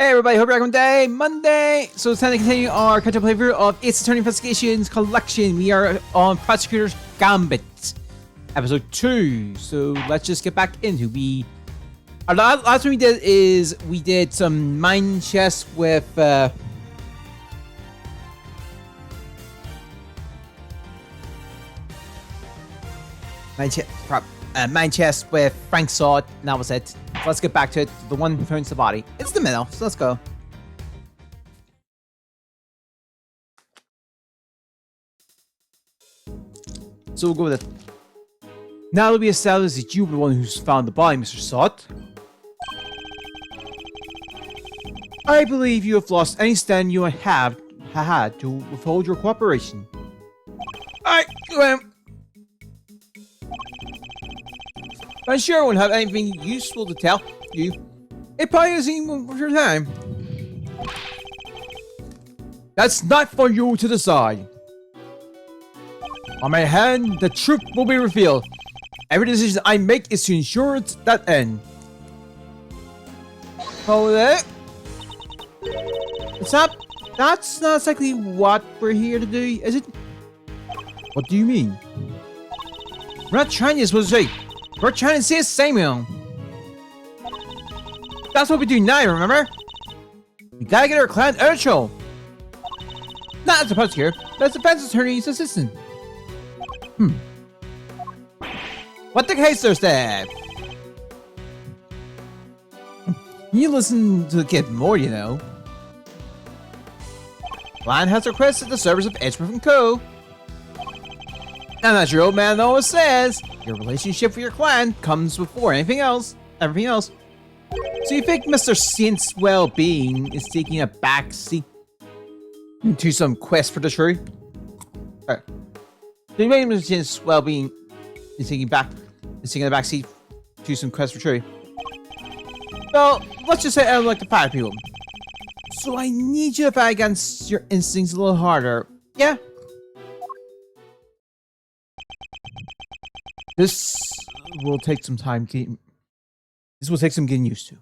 Hey everybody, hope you're having a day, Monday! So it's time to continue our catch-up playthrough of Ace Attorney Investigations Collection. We are on Prosecutor's Gambit, episode 2. So let's just get back into our last one we did is we did some mine chests with mine chest with Frank Sod, and that was it. So let's get back to it. The one who finds the body. It's the middle, so let's go. So we'll go with it. Now that we established that you were the one who's found the body, Mr. Sod, I believe you have lost any stand you have had to withhold your cooperation. I'm sure I won't have anything useful to tell you. It probably isn't even worth your time. That's not for you to decide. On my hand, the truth will be revealed. Every decision I make is to ensure it's that end. Hold it. What's up? That's not exactly what we're here to do, is it? What do you mean? We're not trying to supposed to say. We're trying to say Samuel. That's what we do now, remember? We gotta get our clan out of trouble. Not as a prosecutor, but as defense attorney's assistant. What the case is that? You listen to the kid more, you know. Clan has requested the service of Edgeworth & Co. And as your old man always says, your relationship with your clan comes before anything else. Everything else. So you think Mr. Saint's well-being is taking a backseat to some quest for the truth? Alright. Do you think Mr. Saint's well-being is taking a backseat to some quest for truth? Well, let's just say I don't like to fire people. So I need you to fight against your instincts a little harder. Yeah? This will take some time getting... This will take some getting used to.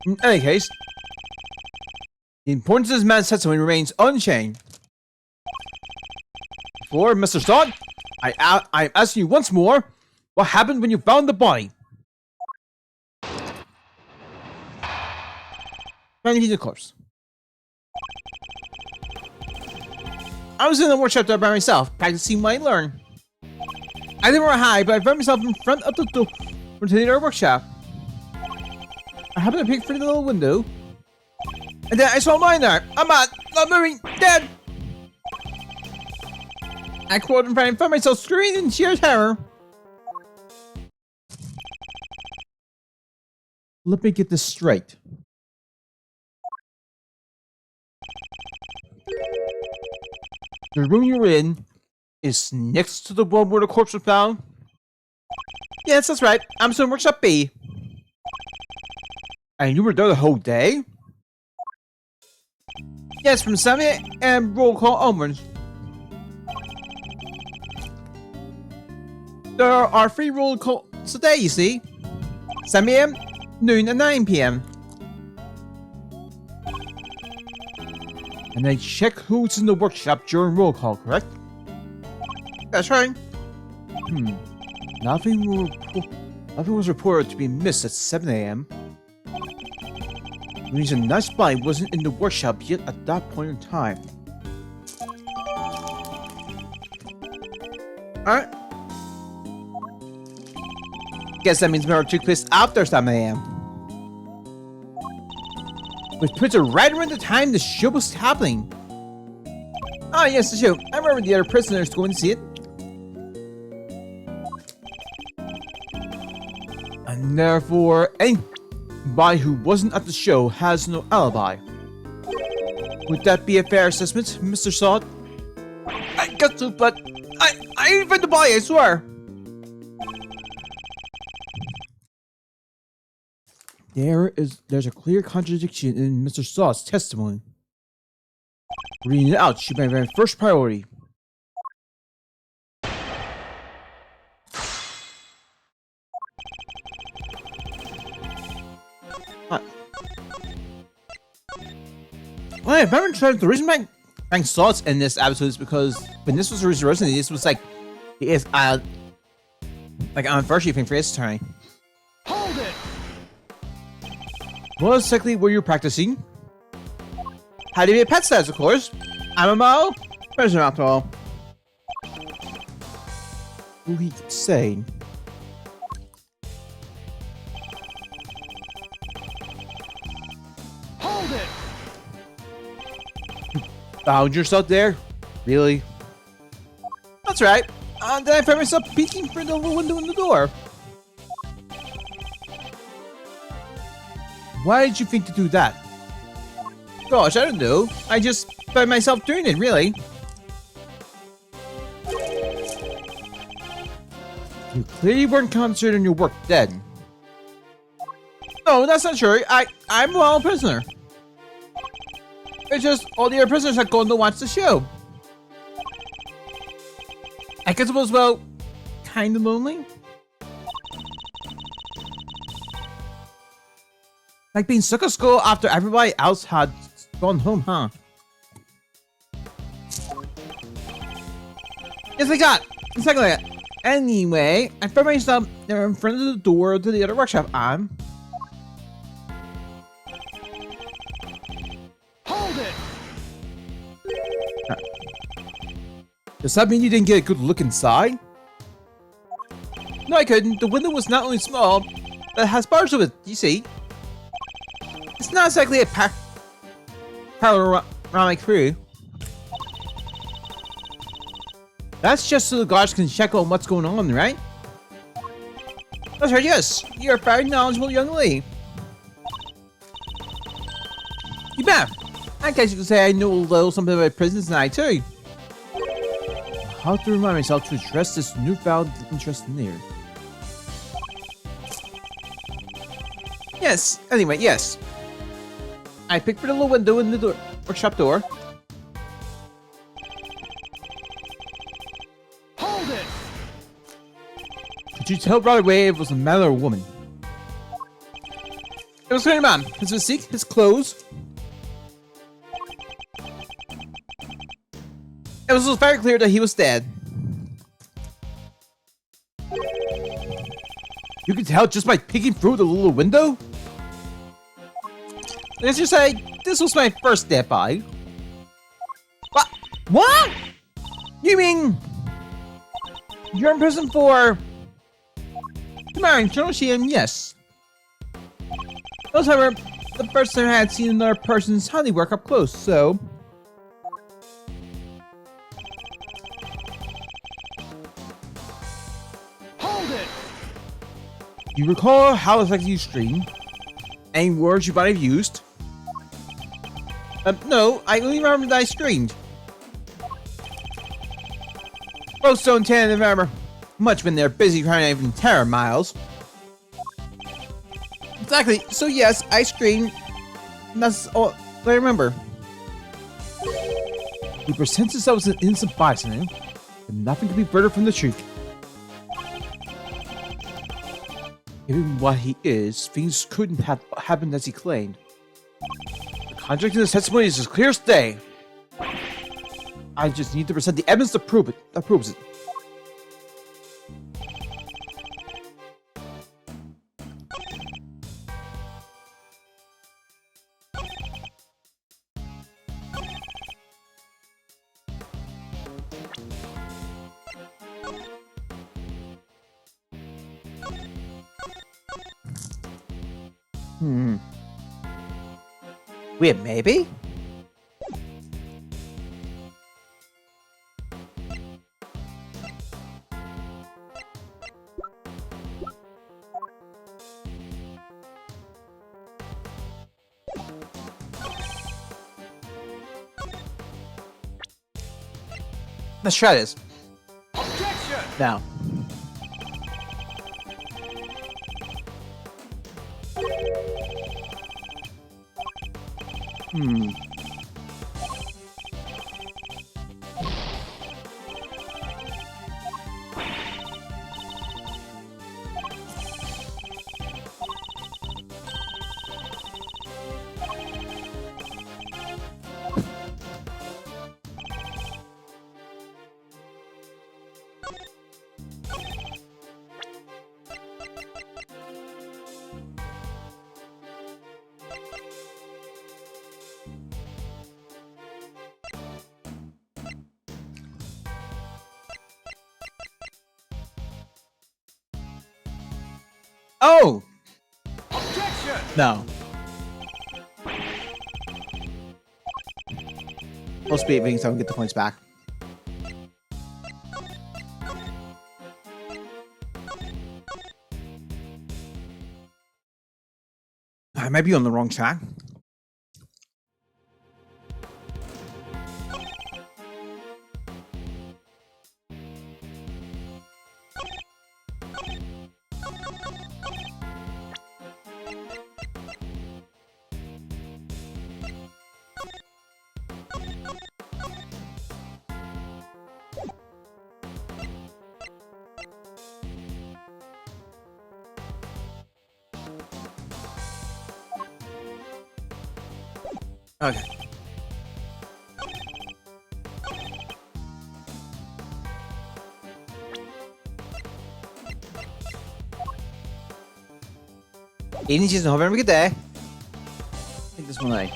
In any case, the importance of this man's testimony remains unchanged. For Mr. Sod, I'm asking you once more, what happened when you found the body? Trying to get the corpse. I was in the workshop there by myself, practicing what I learned. I didn't run high, but I found myself in front of the door to our workshop. I happened to peek through the little window, and then I saw mine there. I'm not moving, dead. I crawled in front and found myself screaming in sheer terror. Let me get this straight. The room you're in is next to the one where the corpse was found? Yes, that's right. I'm still in workshop B. And you were there the whole day? Yes, from 7 a.m. roll call onwards. There are 3 roll calls a day, you see. 7 a.m., noon, and 9 p.m. And I check who's in the workshop during roll call, correct? That's right. Nothing was reported to be missed at 7 a.m. The reason that spy wasn't in the workshop yet at that point in time. Alright. Guess that means murder took place after 7 a.m. Which puts it right around the time the show was happening. Ah, yes, the show. I remember the other prisoners going to see it. And therefore, anybody who wasn't at the show has no alibi. Would that be a fair assessment, Mr. Sod? I guess so, but I didn't find the body, I swear. There's a clear contradiction in Mr. Sod's testimony. Reading it out should be my first priority. Well, I remember the reason why Frank Salt's in this episode is because when this was originally, this was like, it's like an anniversary thing for his turn. Hold it! Well, exactly where you're practicing. How do you be a pet status, of course. MMO? Prisoner after all. What do you keep saying? Hold it! Found yourself there? Really? That's right. Then I found myself peeking through the little window in the door. Why did you think to do that? Gosh, I don't know. I just found myself doing it, really. You clearly weren't concentrating on your work then. No, that's not true. I'm a prisoner. It's just all the other prisoners had gone to watch the show. I guess it was, well, kind of lonely. Like being stuck at school after everybody else had gone home, huh? Yes, I got exactly like that. Anyway, I found myself there in front of the door to the other workshop. Hold it! Does that mean you didn't get a good look inside? No, I couldn't. The window was not only small, but it has bars with it, you see. It's not exactly a panoramic view. That's just so the guards can check on what's going on, right? That's right, yes. You're a very knowledgeable young lady. You bet. I guess you could say I know a little something about prisons tonight, too. How to remind myself to address this newfound interest in there. Yes, anyway, yes. I picked for the little window in the workshop door. Hold it! Could you tell right away if it was a man or a woman? It was kind of man. His physique, his clothes. It was very clear that he was dead. You could tell just by peeking through the little window? Let's just say, this was my first death by. What? What? You mean... You're in prison for... Marrying Chinoshi, yes. However, the first time I had seen another person's handiwork up close, so... Hold it! You recall how effective you streamed? Any words you might have used? No, I only remember that I streamed. Both Stone 10 and remember. Much when they're busy trying to even terror miles. Exactly, so yes, I streamed. And that's all I remember. He presents himself as an innocent bystander, but nothing could be further from the truth. Given what he is, things couldn't have happened as he claimed. The contract in his testimony is as clear as day. I just need to present the evidence to prove it. That proves it. Wait, maybe? Let's try this. Objection! Now. Oh! Objection! No. Full speed being so I can get the points back. I might be on the wrong track. Okay. Eating cheese and hope every good day. I think this one like.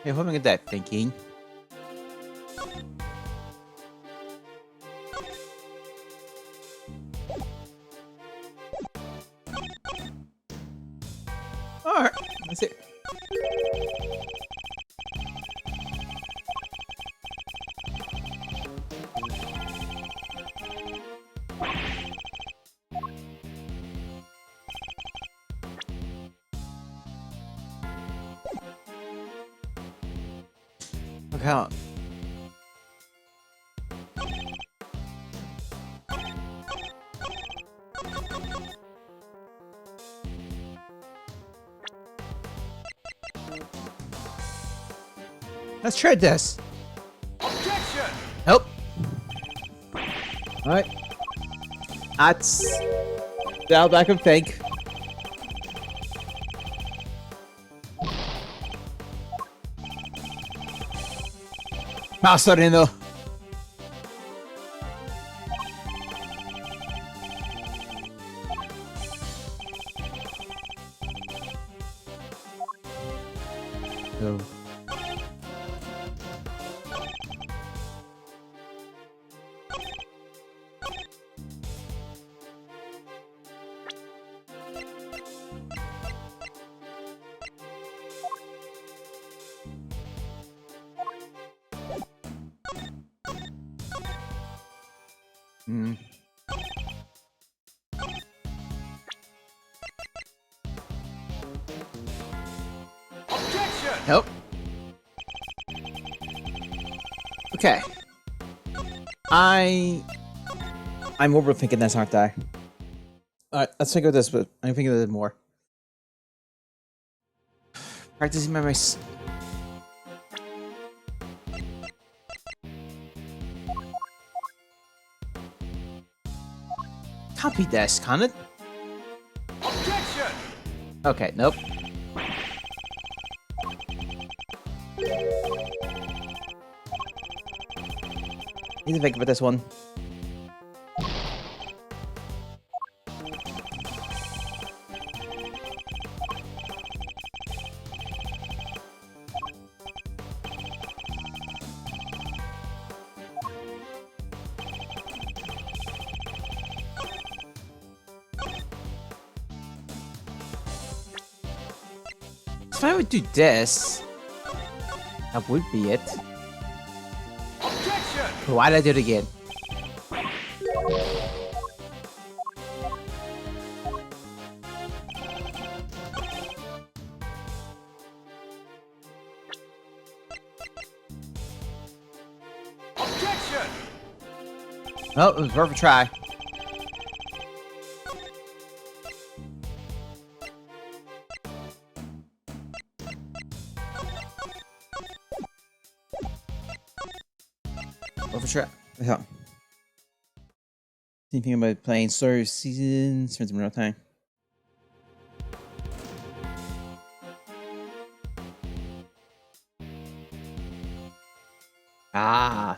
Hey, hope I'm good day. Thinking. Alright, that's it. Okay. Let's try this. Objection! Nope. Alright. That's dial back and think. Mouse in though. No. Hmm. Objection! Nope. Okay. I'm overthinking this, aren't I? Alright, let's think of this, but I'm thinking of it more. Practicing my Copy this, can it? Objection! Okay, nope. Need to think about this one. If I would do this, that would be it. Objection! But why did I do it again? Objection! Oh, it was worth a try. Worth a try. Yeah. Thinking about playing Story Season, spend some real time. Ah.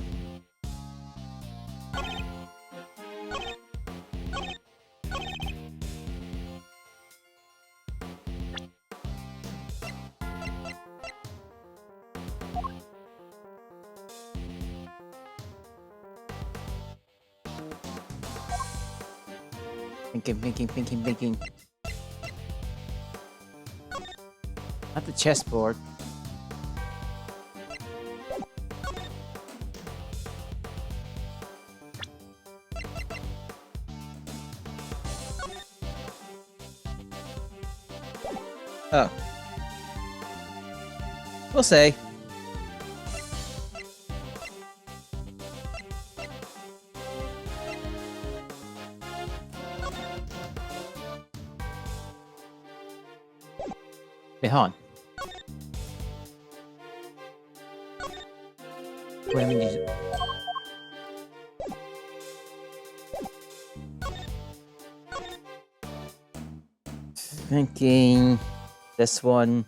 Thinking. Not the chessboard. Oh. We'll say. Wait, hold on. What do you mean? Thinking this one.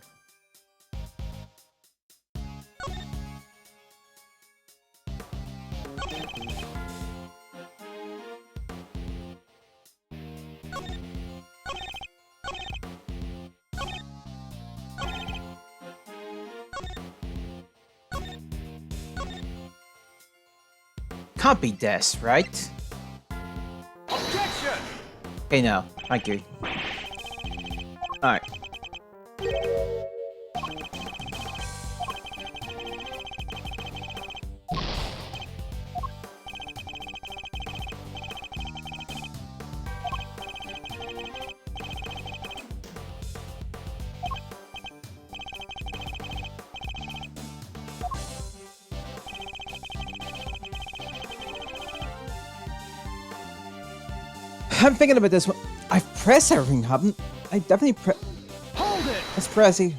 Can't be this, right? Objection! Okay, no. Thank you. Alright. I'm thinking about this one. I've pressed everything, haven't I? Definitely Hold it! Let's pressy.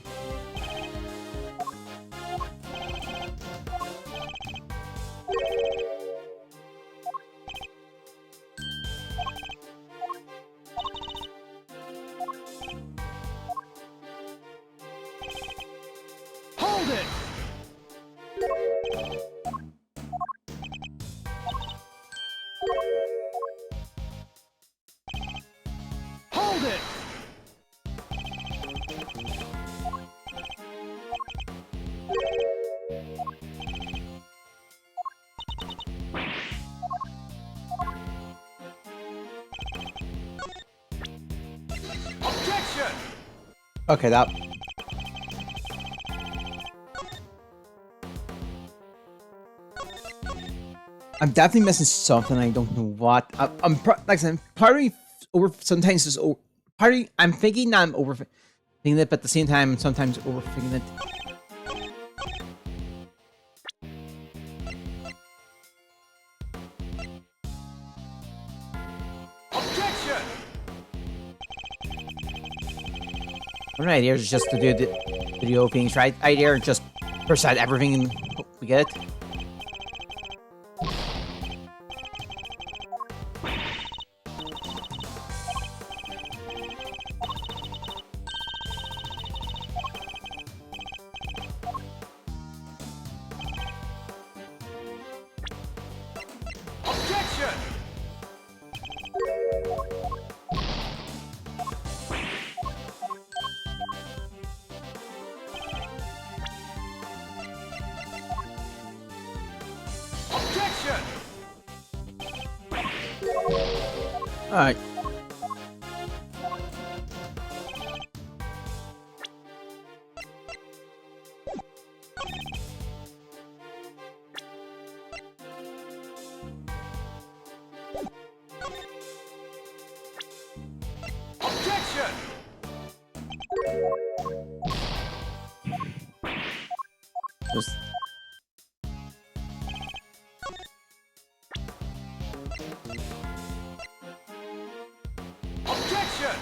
Hold it! Hold it! Objection! Okay, that. I'm definitely missing something. I don't know what. I'm like I said, part of me over sometimes is over. Part of me, I'm thinking that I'm overthinking it, but at the same time, I'm sometimes overthinking it. Objection! One idea is just to do the video things right. Idea just present everything and hope we get it. Objection! Objection! All right. Objection! Just Objection!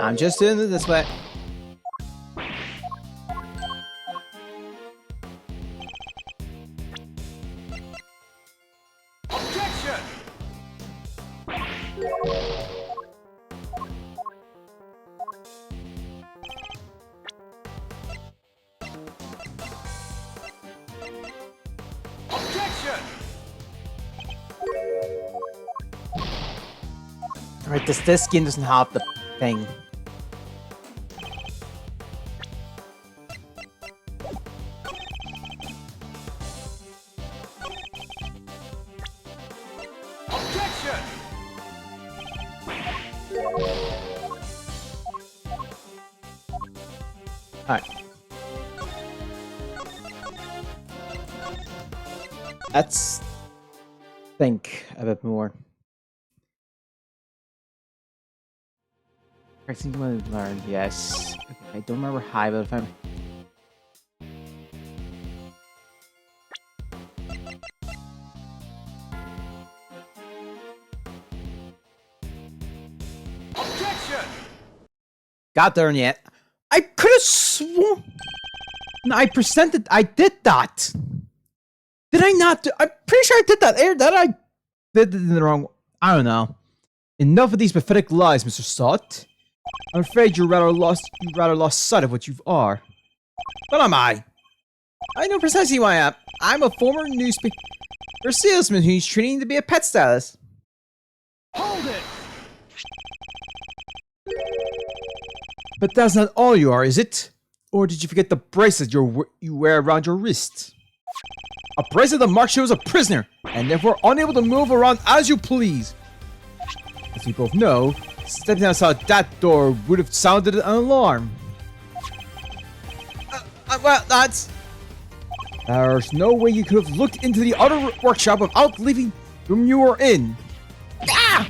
I'm just doing it this way. Objection! Objection! Alright, this skin doesn't have the thing. Objection! Alright. Let's think a bit more. I think what I've learned, yes. Okay, I don't remember how, but if I'm... Objection! Got there yet. I could have sworn... No, I did that. Did I not do... I'm pretty sure I did that. That I did it in the wrong... I don't know. Enough of these pathetic lies, Mr. Sot. I'm afraid you rather lost sight of what you are. What am I? I know precisely who I am. I'm a former newspaper salesman who's training to be a pet stylist. Hold it! But that's not all you are, is it? Or did you forget the bracelet you wear around your wrist? A bracelet that marks you as a prisoner, and therefore unable to move around as you please. As we both know, stepping outside that door would have sounded an alarm. Well, that's... There's no way you could have looked into the other workshop without leaving the room you were in. Ah!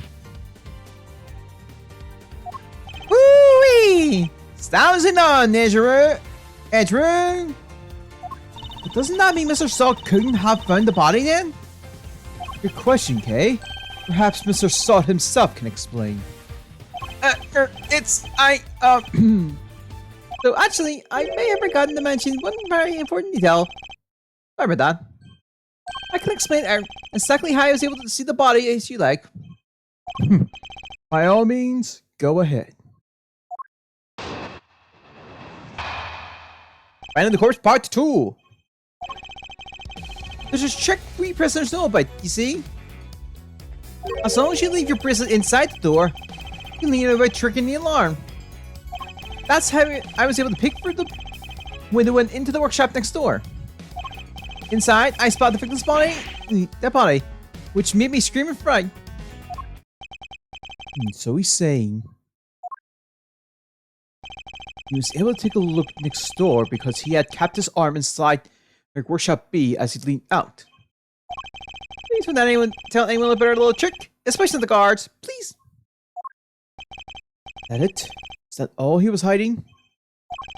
Woo-wee! Thousand on, Ezra. But doesn't that mean Mr. Salt couldn't have found the body then? Good question, Kay. Perhaps Mr. Salt himself can explain. So actually, I may have forgotten to mention one very important detail. Sorry about that. I can explain exactly how I was able to see the body as you like. By all means, go ahead. Finding the corpse part 2. There's a trick we prisoners know about, you see? As long as you leave your bracelet inside the door, you can leave it by triggering the alarm. That's how I was able to pick for the window and into the workshop next door. Inside, I spotted the victim's body, which made me scream in fright. So he's saying he was able to take a look next door because he had kept his arm inside workshop B as he leaned out. Please don't tell anyone about our little trick, especially the guards, please. Is that it? Is that all he was hiding?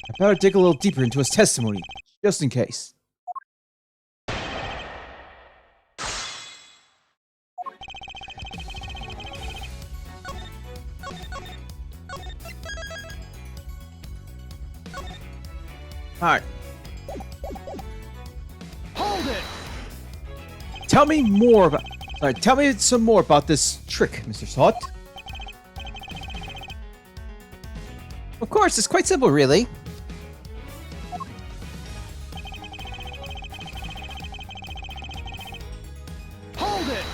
I better dig a little deeper into his testimony, just in case. Alright. Hold it! Tell me some more about this trick, Mr. Salt. Of course, it's quite simple, really. Hold it!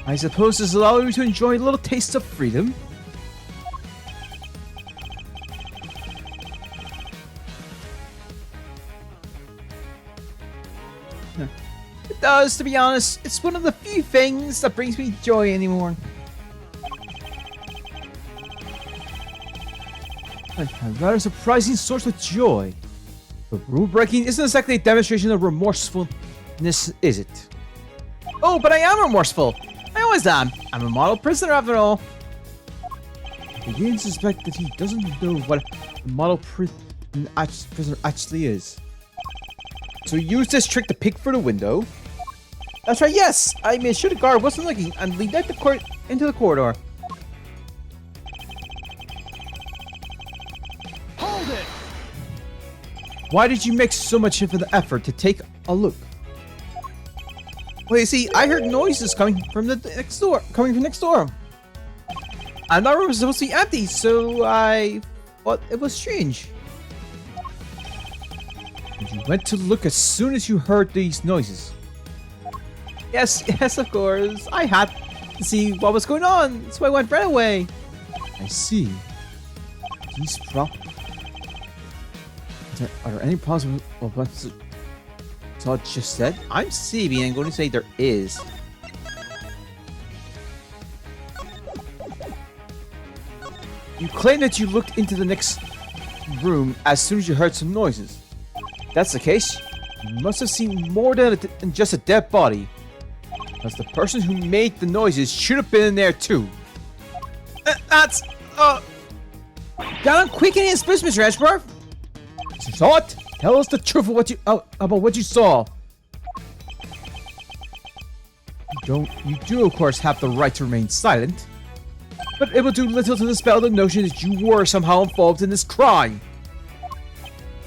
I suppose this allows you to enjoy a little taste of freedom. It does, to be honest. It's one of the few things that brings me joy anymore. A rather surprising source of joy. But rule breaking isn't exactly a demonstration of remorsefulness, is it? Oh, but I am remorseful! I always am! I'm a model prisoner after all! I begin to suspect that he doesn't know what a model prisoner actually is. So he used this trick to peek through the window. That's right, yes! I made sure the guard wasn't looking and leaned out into the corridor. Hold it! Why did you make so much of an effort to take a look? Well, you see, I heard noises coming from next door. And that room was supposed to be empty, so I thought it was strange. And you went to look as soon as you heard these noises. Yes, of course. I had to see what was going on, so I went right away. I see. These Are there any problems with what Todd just said? I'm CB and I'm going to say there is. You claim that you looked into the next room as soon as you heard some noises. If that's the case, you must have seen more than just a dead body. Because the person who made the noises should have been in there too. That's Got him quick and in spruce, Mr. Edgeworth. Mr. Salt, tell us the truth of about what you saw. You do of course have the right to remain silent, but it will do little to dispel the notion that you were somehow involved in this crime.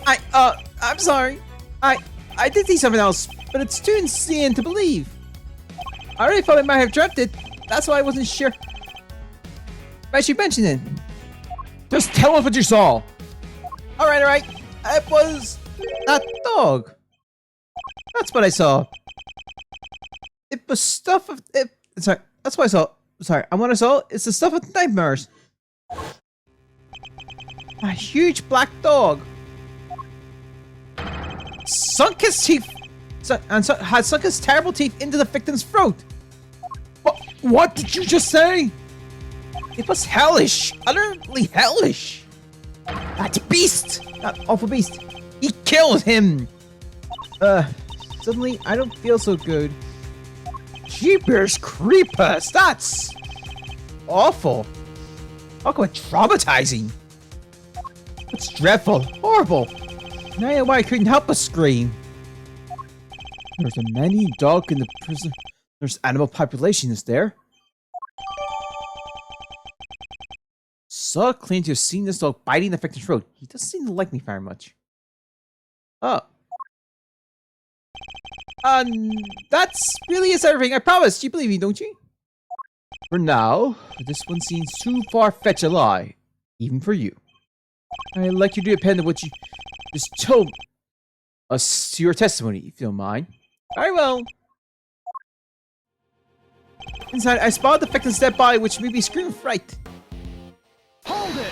I'm sorry. I did see something else, but it's too insane to believe. I already thought I might have dreamt it. That's why I wasn't sure. Why should you mention it? Just tell us what you saw. Alright. It was that dog. That's what I saw. It was stuff of it. Sorry, that's what I saw. Sorry, and what I saw is the stuff of nightmares. A huge black dog. Sunk his teeth, had sunk his terrible teeth into the victim's throat. What did you just say? It was hellish, utterly hellish. That beast, that awful beast, he killed him. Suddenly I don't feel so good. Jeepers creepers, that's awful. Talk about traumatizing. It's dreadful, horrible. Now I know why I couldn't help but scream. There's a many dog in the prison. There's animal population, is there? So claims to have seen this dog biting the victim's throat. He doesn't seem to like me very much. Oh. That's really is everything, I promise. You believe me, don't you? For now, this one seems too far-fetched a lie. Even for you. I'd like you to depend on what you just told us to your testimony, if you don't mind. Very well. Inside, I spotted the victim's dead body, which made me scream with fright. Hold it!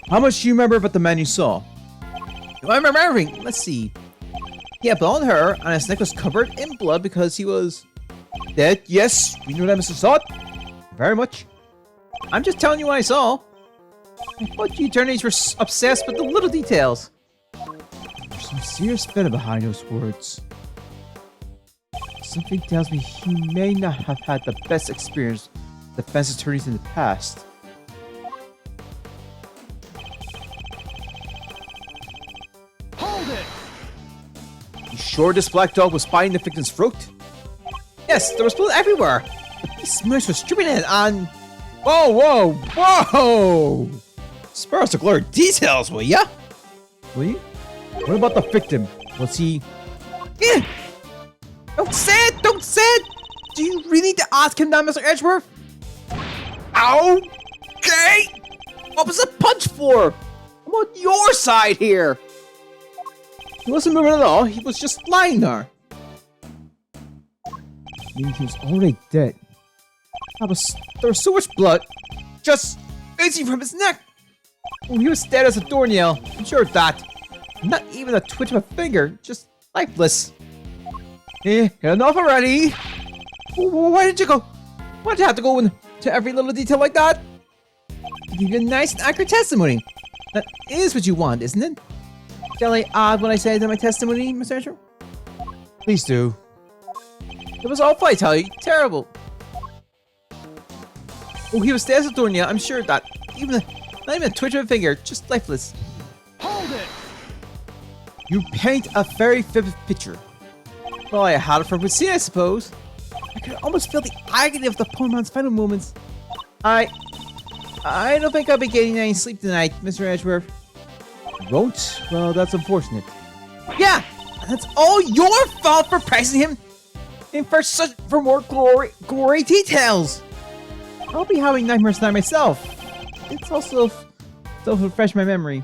How much do you remember about the man you saw? Do I remember everything? Let's see. He had blood on her, and his neck was covered in blood because he was dead. Yes, we know that, Mr. Salt. Very much. I'm just telling you what I saw. I thought you attorneys were obsessed with the little details. There's some serious venom behind those words. Something tells me he may not have had the best experience with defense attorneys in the past. Hold it! You sure this black dog was biting the victim's throat? Yes, there was blood everywhere. The beast's nurse was dripping in it and... Whoa! Spare us the glory details, will ya? Will you? What about the victim? Was he... Eh! Don't say it! Don't say it! Do you really need to ask him now, Mr. Edgeworth? Okay! What was the punch for? I'm on your side here! He wasn't moving at all, he was just lying there. Meaning he was already dead. There was so much blood just oozing from his neck. Oh, he was dead as a doornail. I'm sure of that. Not even a twitch of a finger, just lifeless. Enough already. Why did you go? Why did you have to go into every little detail like that? Give you a nice and accurate testimony. That is what you want, isn't it? Shall I add what I said in my testimony, Mr. Edgeworth? Please do. It was awful, I tell you. Terrible. Oh, he was dead as a doornail. I'm sure of that. Not even a twitch of a finger, just lifeless. Hold it! You paint a very vivid picture. Well, I had it from within, I suppose. I could almost feel the agony of the poor man's final moments. I don't think I'll be getting any sleep tonight, Mr. Edgeworth. You won't? Well, that's unfortunate. Yeah, and that's all your fault for praising him and for more gory details. I'll be having nightmares tonight myself. It's also to refresh my memory.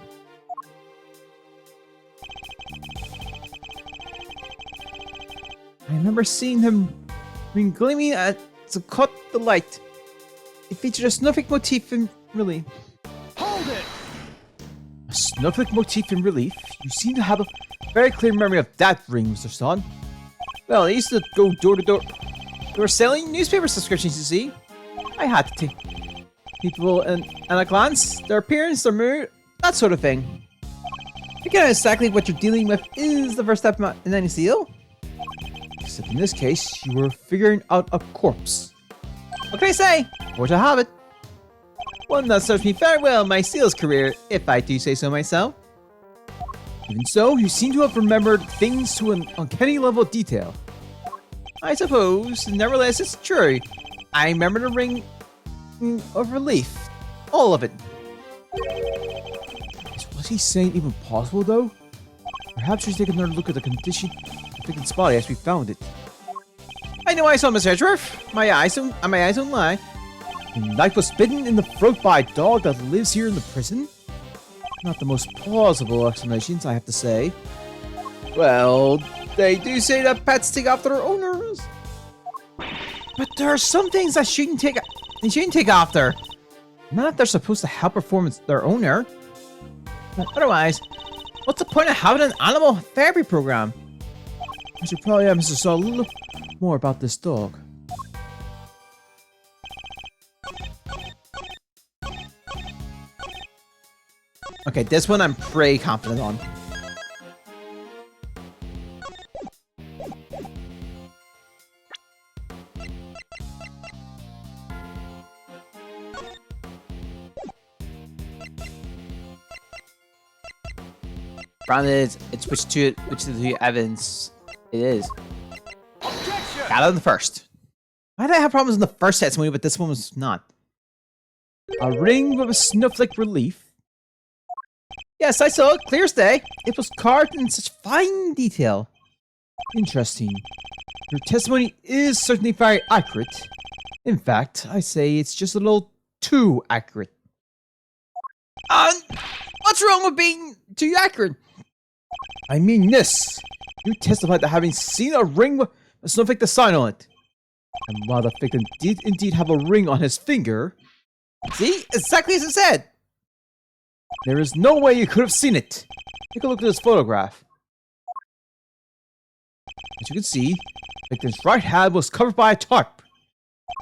I remember seeing him gleaming to cut the light. It featured a snowflake motif in relief. Hold it! A snowflake motif in relief? You seem to have a very clear memory of that ring, Mr. Son. Well, I used to go door to door. They were selling newspaper subscriptions, you see. I had to take. people and a glance, their appearance, their mood, that sort of thing. Figuring out exactly what you're dealing with is the first step in any seal. Except in this case, you were figuring out a corpse. What can I say? Forge a habit. One that serves me very well in my seals career, if I do say so myself. Even so, you seem to have remembered things to an uncanny level of detail. I suppose, nevertheless, it's true. I remember the ring of relief. All of it. Is what he's saying even possible, though? Perhaps we should take another look at the condition of the victim's body as we found it. I know I saw Mr. Edgeworth. My eyes don't lie. The knife was bitten in the throat by a dog that lives here in the prison? Not the most plausible explanations, I have to say. Well, they do say that pets take after their owners. But there are some things that shouldn't take after. Not if they're supposed to help perform their owner. But otherwise, what's the point of having an animal therapy program? I should probably have Mr. Saw a little more about this dog. Okay, this one I'm pretty confident on. Granted, it's which of the evidence it is. Objection! Got it on the first. Why did I have problems in the first testimony, but this one was not? A ring with a snowflake relief. Yes, I saw it, clear as day. It was carved in such fine detail. Interesting. Your testimony is certainly very accurate. In fact, I say it's just a little too accurate. What's wrong with being too accurate? I mean this. You testified to having seen a ring with a snowflake design on it. And while the victim did indeed have a ring on his finger... See? Exactly as it said! There is no way you could have seen it. Take a look at this photograph. As you can see, the victim's right hand was covered by a tarp.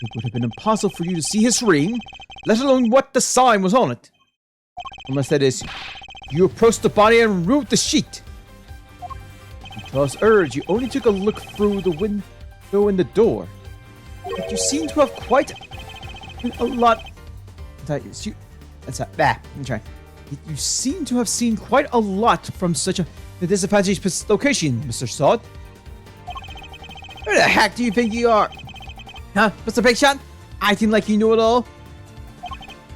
It would have been impossible for you to see his ring, let alone what the sign was on it. Unless that is, you approached the body and removed the sheet. Because urged, you only took a look through the window in the door. But you seem to have quite a lot... You seem to have seen quite a lot from such a disadvantaged location, Mr. Sod. Who the heck do you think you are? Huh, Mr. Big Shot? Acting like you know it all?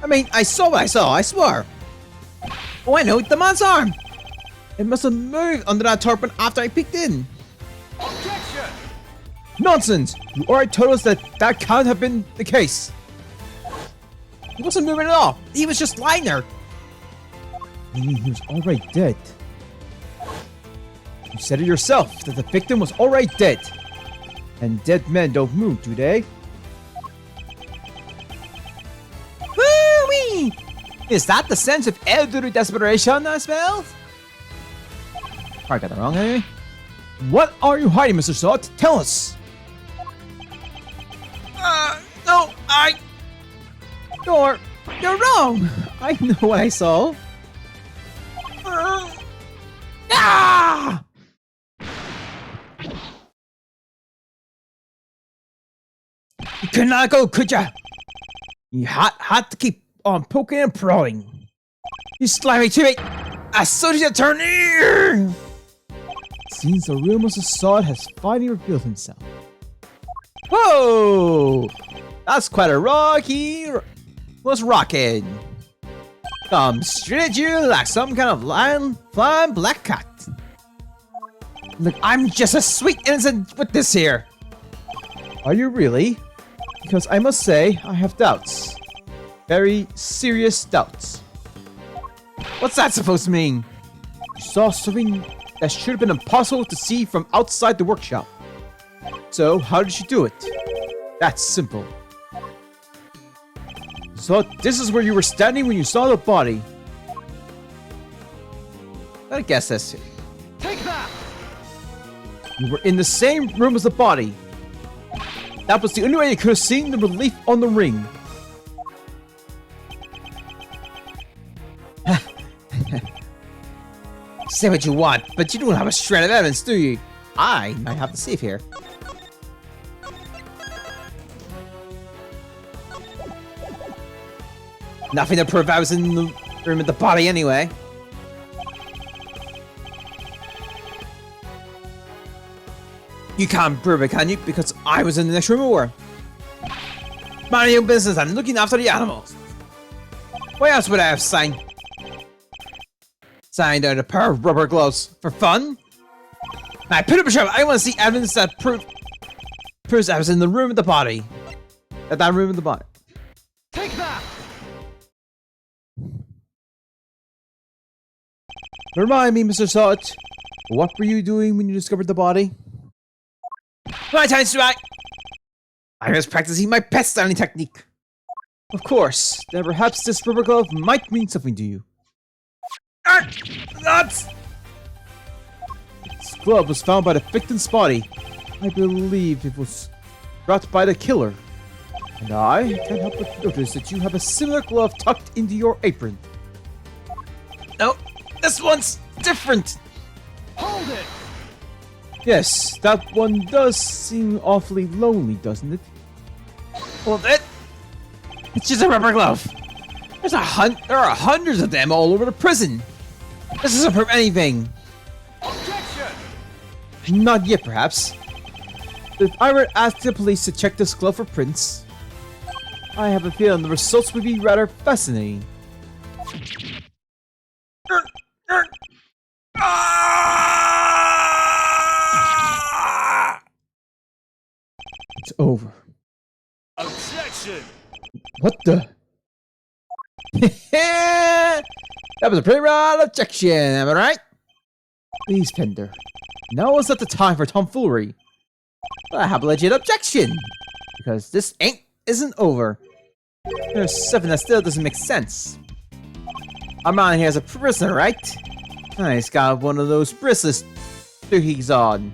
I mean, I saw what I saw, I swear. Oh, I know, the man's arm! It must have moved under that tarpaulin after I peeked in. Objection! Nonsense! You already told us that can't have been the case. He wasn't moving at all. He was just lying there. You mean he was already dead? You said it yourself, that the victim was already dead. And dead men don't move, do they? Woo-wee! Is that the sense of elderly desperation I smelled? I got that wrong, eh? What are you hiding, Mr. Salt? Tell us! No, You're wrong! I know what I saw. Ah! You could not go, could ya? You had to keep on poking and prodding. You slimy chimney! As soon as you turn here! Seems the real Mr. Sod has finally revealed himself. Whoa! That's quite a rocky... What's rocking? Come straight at you like some kind of flying black cat. Look, I'm just a sweet innocent with this here. Are you really? Because I must say, I have doubts. Very serious doubts. What's that supposed to mean? You saw something that should have been impossible to see from outside the workshop. So, how did you do it? That's simple. So, this is where you were standing when you saw the body. Gotta guess this. Take that! You were in the same room as the body. That was the only way you could have seen the relief on the ring. Say what you want, but you don't have a shred of evidence, do you? I might have to save here. Nothing to prove I was in the room with the body anyway. You can't prove it, can you? Because I was in the next room or mind your own business and looking after the animals. Why else would I have signed out a pair of rubber gloves? For fun? I put up a show. I want to see evidence that proves I was in the room with the body. At that room with the body. Take that! Remind me, Mr. Sot, what were you doing when you discovered the body? My time, strike! I was practicing my pet styling technique. Of course, then perhaps this rubber glove might mean something to you. Nuts! This glove was found by the victim's body. I believe it was brought by the killer. And I can't help but notice that you have a similar glove tucked into your apron. No, this one's different! Hold it! Yes, that one does seem awfully lonely, doesn't it? Well, it's just a rubber glove. There are hundreds of them all over the prison. This doesn't prove anything. Objection! Not yet, perhaps. If I were to ask the police to check this glove for prints, I have a feeling the results would be rather fascinating. It's over. Objection! What the? That was a pretty rad objection, am I right? Please, Fender. Now is not the time for tomfoolery. I have a legit objection. Because this isn't over. There's something that still doesn't make sense. Our man here is a prisoner, right? He's got one of those bracelets he's on.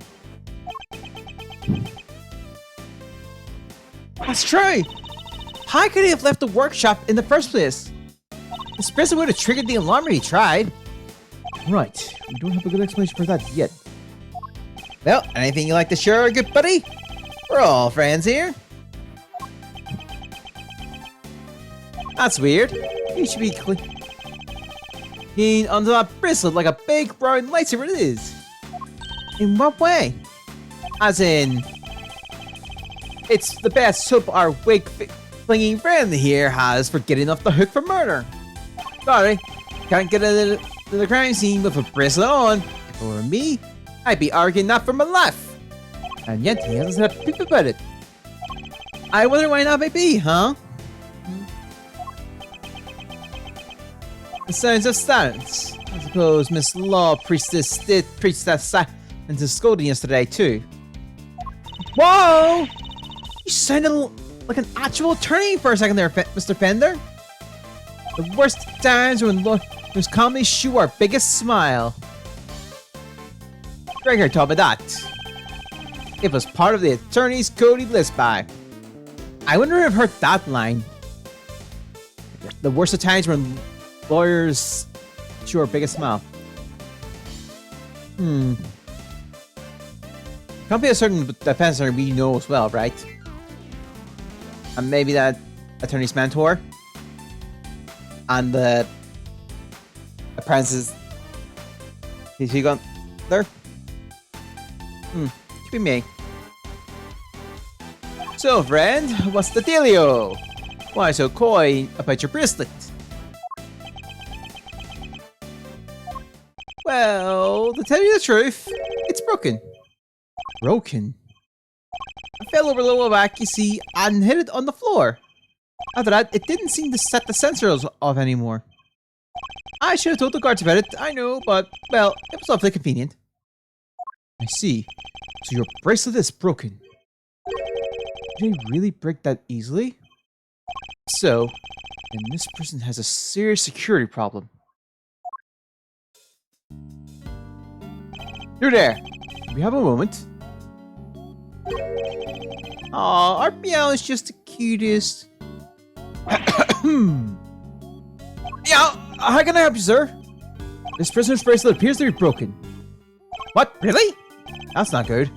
That's true. How could he have left the workshop in the first place? This bracelet would have triggered the alarm when he tried. Right. We don't have a good explanation for that yet. Well, anything you like to share, good buddy? We're all friends here. That's weird. You should be clean onto that bracelet like a big brown lightsaber it is. In what way? As in, it's the best hope our wig-flinging friend here has for getting off the hook for murder. Sorry, can't get into the crime scene with a bracelet on. If it were me, I'd be arguing that for my life. And yet he hasn't said a peep about it. I wonder why not may be, huh? The signs of silence. I suppose Miss Law Priestess did preach that silence to scolding yesterday too. Whoa! You sounded like an actual attorney for a second there, Mr. Fender. The worst times when lawyers calmly show our biggest smile. Gregor told me that. It was part of the attorney's code he lives by. I wonder if I've heard that line. The worst of times when lawyers show our biggest smile. Can't be a certain defense attorney we know as well, right? And maybe that attorney's mentor. And the apprentice. Is he gone there? Could be me. So, friend, what's the dealio? Why so coy about your bracelet? Well, to tell you the truth, it's broken. Broken? I fell over a little back, you see, and hit it on the floor. After that, it didn't seem to set the sensors off anymore. I should have told the guards about it, I know, but, well, it was awfully convenient. I see. So your bracelet is broken. Did they really break that easily? So, then this person has a serious security problem. You're there. We have a moment. Aw, our meow is just the cutest. Yeah, how can I help you, sir? This prisoner's bracelet appears to be broken. What? Really? That's not good.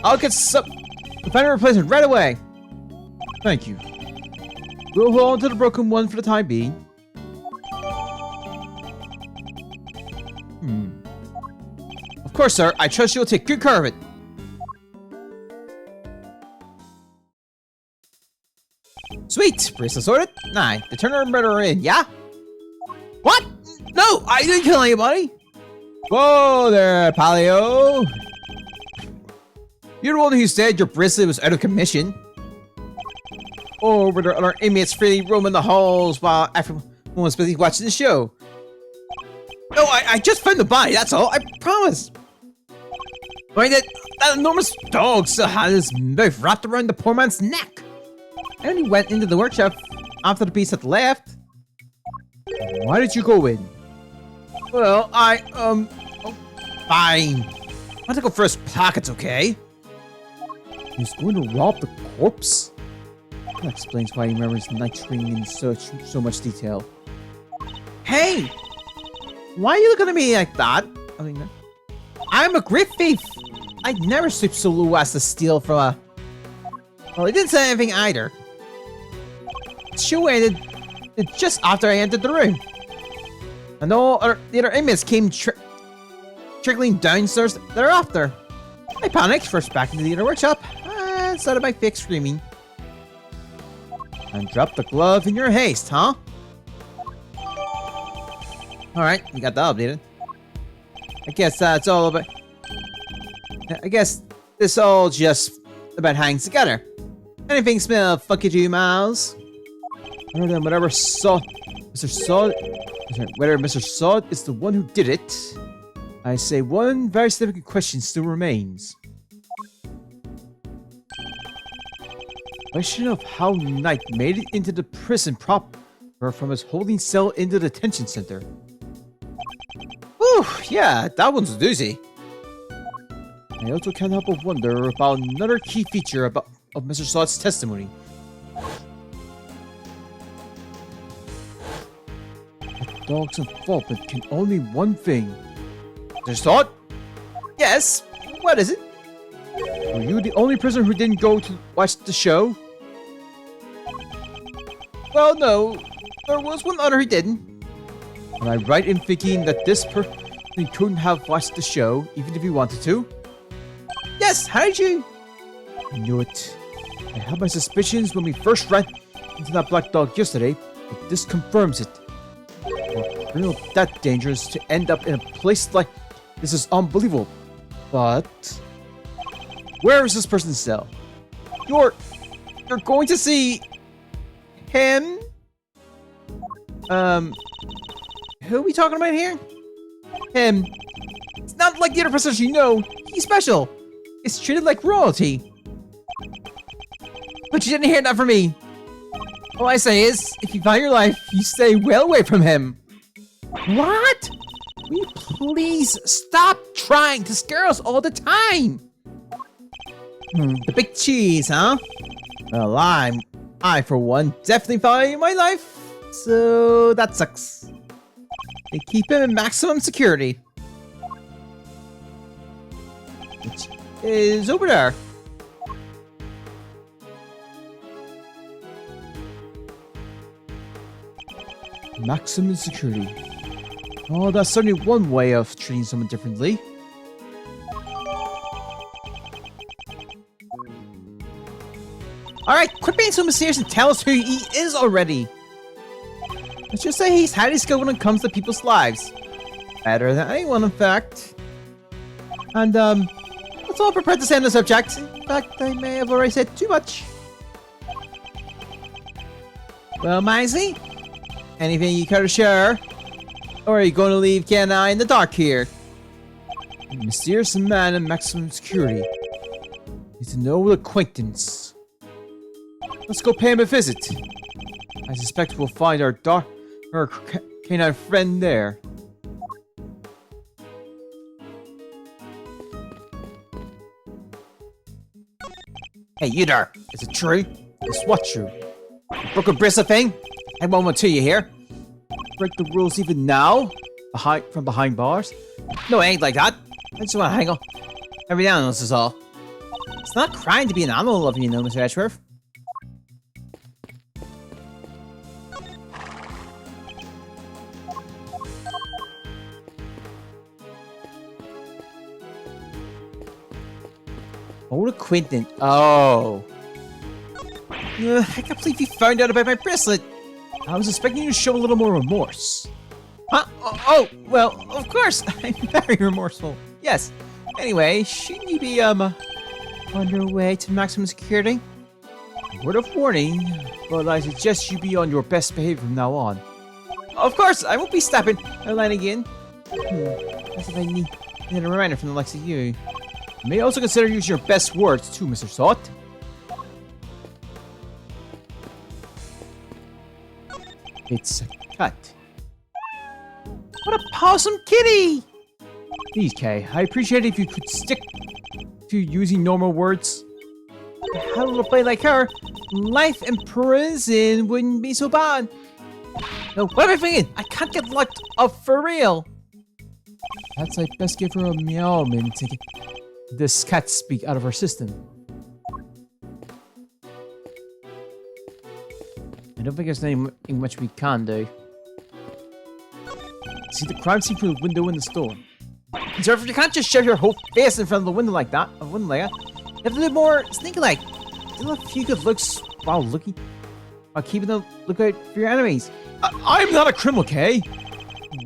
I'll get some... find a replacement right away. Thank you. We'll hold on to the broken one for the time being. Of course, sir. I trust you'll take good care of it. Sweet! Bracelet sorted? Nah, the Turner murderer in, yeah? What? No, I didn't kill anybody! Whoa there, Palio! You're the one who said your bracelet was out of commission. Or were there other inmates freely roaming the halls while everyone was busy watching the show? No, I just found the body, that's all, I promise! Why, that enormous dog still had his mouth wrapped around the poor man's neck! I only went into the workshop after the beast had left. Why did you go in? Well, oh, fine. I want to go first pockets, okay? He's going to rob the corpse? That explains why he remembers night training in so much detail. Hey! Why are you looking at me like that? I mean, I'm a great thief. I'd never stoop so low as to steal from a... Well, he didn't say anything either. The show ended just after I entered the room. And all the other inmates came trickling downstairs thereafter. I panicked, first back into the inner workshop, and started my fake screaming. And dropped the glove in your haste, huh? Alright, we got that updated. I guess that's all about... I guess this all just about hangs together. Anything smell funky to you, Miles? Other than whatever whether Mr. Sod is the one who did it, I say one very significant question still remains. Question of how Knight made it into the prison proper from his holding cell into the detention center. Whew, yeah, that one's a doozy. I also can't help but wonder about another key feature of Mr. Sod's testimony. The dog's involvement can only one thing. Mr. Sod? Yes, what is it? Were you the only prisoner who didn't go to watch the show? Well, no. There was one other who didn't. Am I right in thinking that this person couldn't have watched the show, even if he wanted to? Yes, how did you? I knew it. I had my suspicions when we first ran into that black dog yesterday, but this confirms it. For a criminal that dangerous to end up in a place like this is unbelievable. But where is this person's cell? You're going to see him? Who are we talking about here? Him. It's not like the other prisoners you know. He's special. It's treated like royalty. But you didn't hear that from me. All I say is, if you value your life, you stay well away from him. What? Will you please stop trying to scare us all the time? The big cheese, huh? Well, I for one, definitely value my life. So that sucks. They keep him in maximum security. Which is over there. Maximum security. Oh, that's certainly one way of treating someone differently. Alright, quit being so mysterious and tell us who he is already. Let's just say he's highly skilled when it comes to people's lives. Better than anyone, in fact. And, that's all I'm prepared to say on the subject. In fact, I may have already said too much. Well, Maisie? Anything you care to share? Or are you going to leave Ken and I in the dark here? A mysterious man in maximum security. He's an old acquaintance. Let's go pay him a visit. I suspect we'll find our canine friend there. Hey, you there! Is it true? It's what true? You broke a bracelet thing? I won't tell you here. Break the rules even now? from behind bars? No, it ain't like that. I just want to hang on. Every now and then, this is all. It's not a crime to be an animal lover, you know, Mr. Edgeworth. Old acquaintance. Oh. I can't believe you found out about my bracelet. I was expecting you to show a little more remorse. Huh? Oh, well, of course. I'm very remorseful. Yes. Anyway, shouldn't you be, on your way to maximum security? Word of warning, but I suggest you be on your best behavior from now on. Of course, I won't be stepping out line again. That's if I need a reminder from the likes of you. You may also consider using your best words too, Mr. Sot. It's a cut. What a possum kitty! Please, Kay, I appreciate it if you could stick to using normal words. Had a little play like her, life in prison wouldn't be so bad. No, what am I thinking? I can't get locked up for real. Perhaps I best give her a meow minute to get this cat speak out of her system. I don't think there's anything much we can do. See the crime scene through the window in the store. Sir, you can't just shove your whole face in front of the window like that. You have to do more sneaky-like. Do a few good looks while keeping the lookout for your enemies. I'm not a criminal, Kay.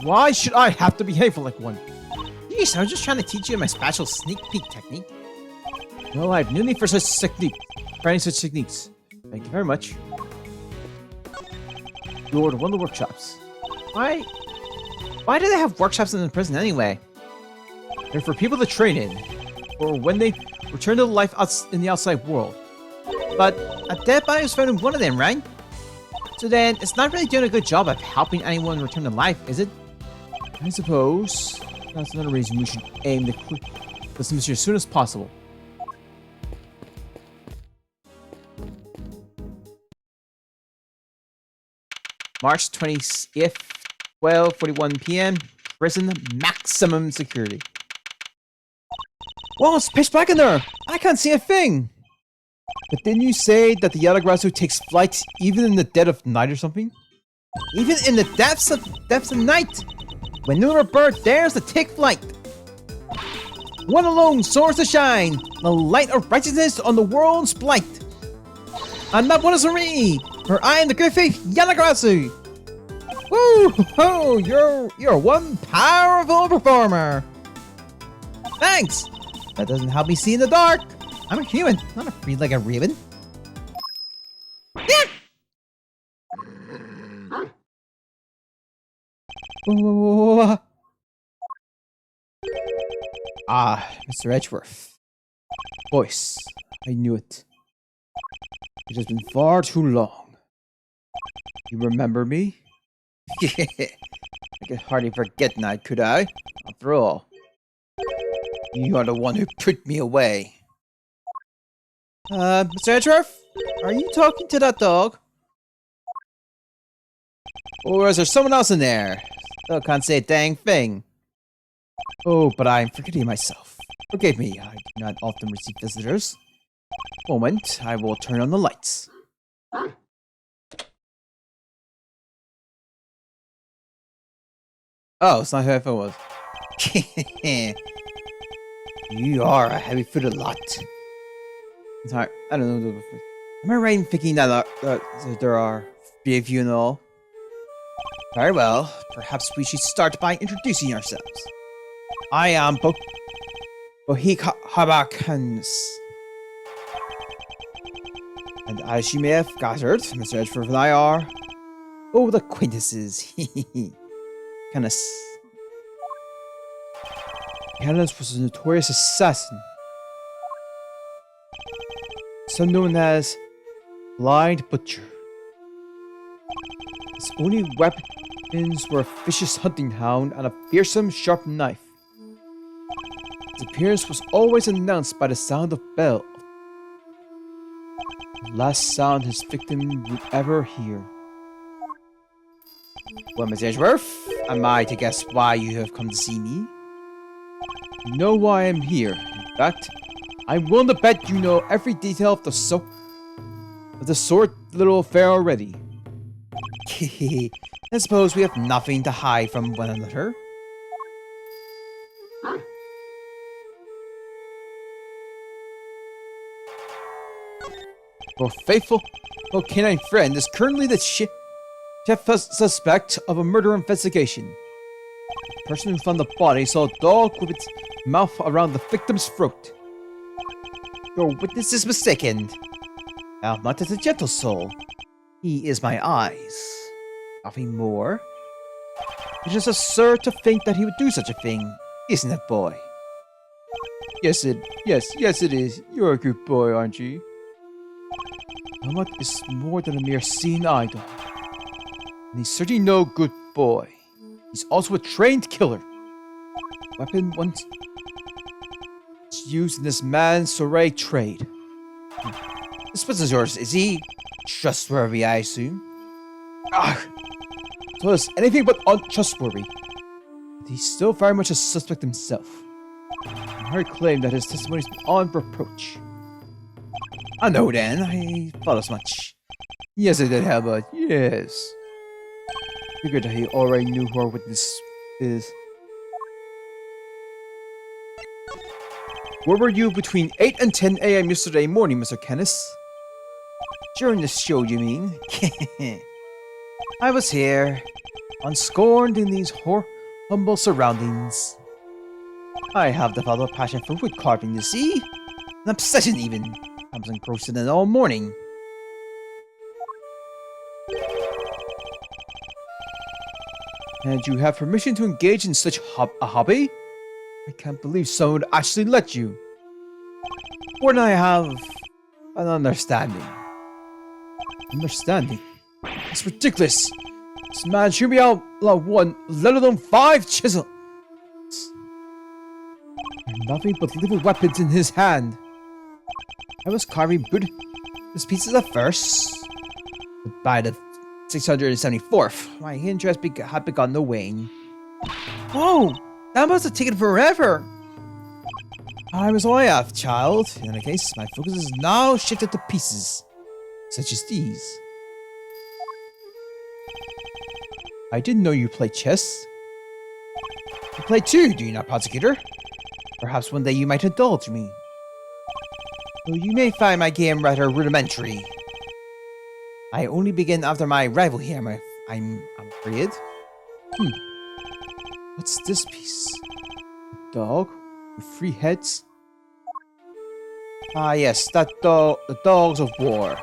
Why should I have to behave like one? Jeez, I was just trying to teach you my special sneak peek technique. No, I have no need for any such techniques. Thank you very much. Lord, one of the workshops. Why do they have workshops in the prison anyway? They're for people to train in, or when they return to life in the outside world. But a dead body was found in one of them, right? So then, it's not really doing a good job of helping anyone return to life, is it? I suppose that's another reason we should aim to quit this mission as soon as possible. March 28th, 12:41 p.m. Prison maximum security. Well, it's pitch black in there. I can't see a thing. But didn't you say that the Yatagrasu takes flight even in the dead of night or something? Even in the depths of night. When no bird dares to take flight. One alone soars to shine, the light of righteousness on the world's blight. And that one is me, for I am the good faith Yanagrasu. Woo! Ho! You're one powerful performer. Thanks. That doesn't help me see in the dark. I'm a human, not afraid like a raven. Yeah! Ah, Mr. Edgeworth. Voice. I knew it. It has been far too long. You remember me? I could hardly forget now, could I? After all, you are the one who put me away. Mr. Edgeworth? Are you talking to that dog? Or is there someone else in there? Still can't say a dang thing. Oh, but I'm forgetting myself. Forgive me, I do not often receive visitors. Moment, I will turn on the lights. Oh, it's not who I thought it was. You are a heavy-footed lot. Sorry, I don't know. Am I right in thinking that there are three of you and all? Very well. Perhaps we should start by introducing ourselves. I am Bohik Habakans. And as you may have gathered, Mr. Edgeworth and I are old acquaintances. Canis. Canis was a notorious assassin. Some known as Blind Butcher. His only weapons were a vicious hunting hound and a fearsome sharp knife. His appearance was always announced by the sound of bell. The last sound his victim would ever hear. Well, Miss Edgeworth, am I to guess why you have come to see me? You know why I'm here. In fact, I'm willing to bet you know every detail of the sort little affair already. I suppose we have nothing to hide from one another. Our faithful canine friend is currently the chief suspect of a murder investigation. The person who found the body saw a dog with its mouth around the victim's throat. Your witness is mistaken. Almut is a gentle soul. He is my eyes. Nothing more. It is absurd to think that he would do such a thing, isn't it, boy? Yes, it is. You're a good boy, aren't you? Almut is more than a mere seeing eye dog. And he's certainly no good boy. He's also a trained killer. Weapon once used in this man's soiree trade. This business yours, is he? Trustworthy, I assume. So it's anything but untrustworthy. But he's still very much a suspect himself. I heard claim that his testimony is beyond reproach. I know then, I thought as much. Yes, I did, Albert, yes. Figured that he already knew who our witness is. Where were you between 8 and 10 a.m. yesterday morning, Mr. Kenneth? During the show, you mean? I was here, unscorned in these humble surroundings. I have developed a passion for wood carving, you see? An obsession, even. I was engrossed in it all morning. And you have permission to engage in such a hobby? I can't believe someone would actually let you. Or I have an understanding. Understanding? It's ridiculous. This man should be out one, let alone 5 chisels. And nothing but little weapons in his hand. I was carving Buddhist pieces at first. But by the 674th, my interest had begun to wane. Whoa! That must have taken forever! Time is all I have, child. In any case, my focus is now shifted to pieces, such as these. I didn't know you played chess. You play too, do you not, prosecutor? Perhaps one day you might indulge me. Though you may find my game rather rudimentary. I only begin after my arrival here, I'm afraid. What's this piece? A dog with 3 heads? Ah yes, the dogs of war.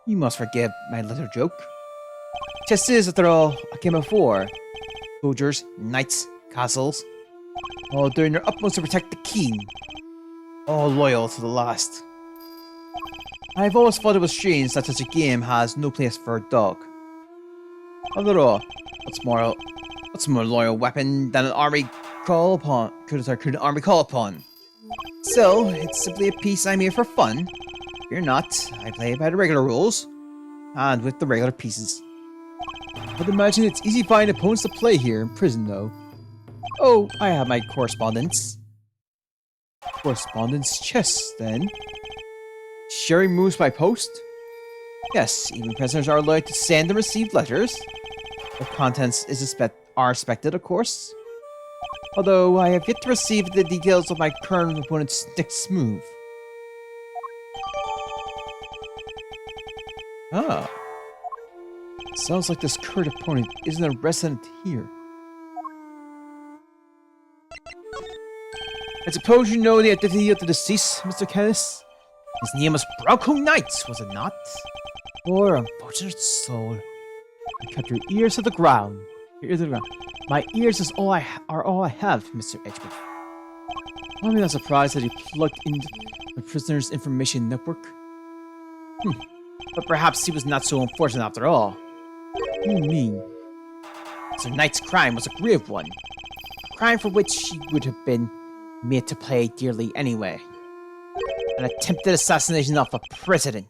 You must forgive my little joke. Chess is, after all, a game of war. Soldiers, knights, castles, all doing their utmost to protect the king. All loyal to the last. I've always thought it was strange that such a game has no place for a dog. After all, what's a more loyal weapon than an army call upon? Could an army call upon? So, it's simply a piece I'm here for fun. Fear not, I play by the regular rules, and with the regular pieces. I'd imagine it's easy finding opponents to play here in prison, though. Oh, I have my correspondence. Correspondence chess, then? Sharing moves by post? Yes, even prisoners are allowed to send and receive letters. The contents are expected, of course. Although I have yet to receive the details of my current opponent's next move. Ah. Sounds like this current opponent isn't a resident here. I suppose you know the identity of the deceased, Mr. Kenneth? His name was Bronco Knight, was it not? Poor unfortunate soul. I kept your ears to the ground. My ears are all I have, Mr. Edgeworth. I'm not surprised that he plugged into the prisoner's information network. But perhaps he was not so unfortunate after all. What do you mean? Mr. Knight's crime was a grave one. A crime for which he would have been made to pay dearly anyway. An attempted assassination of a president.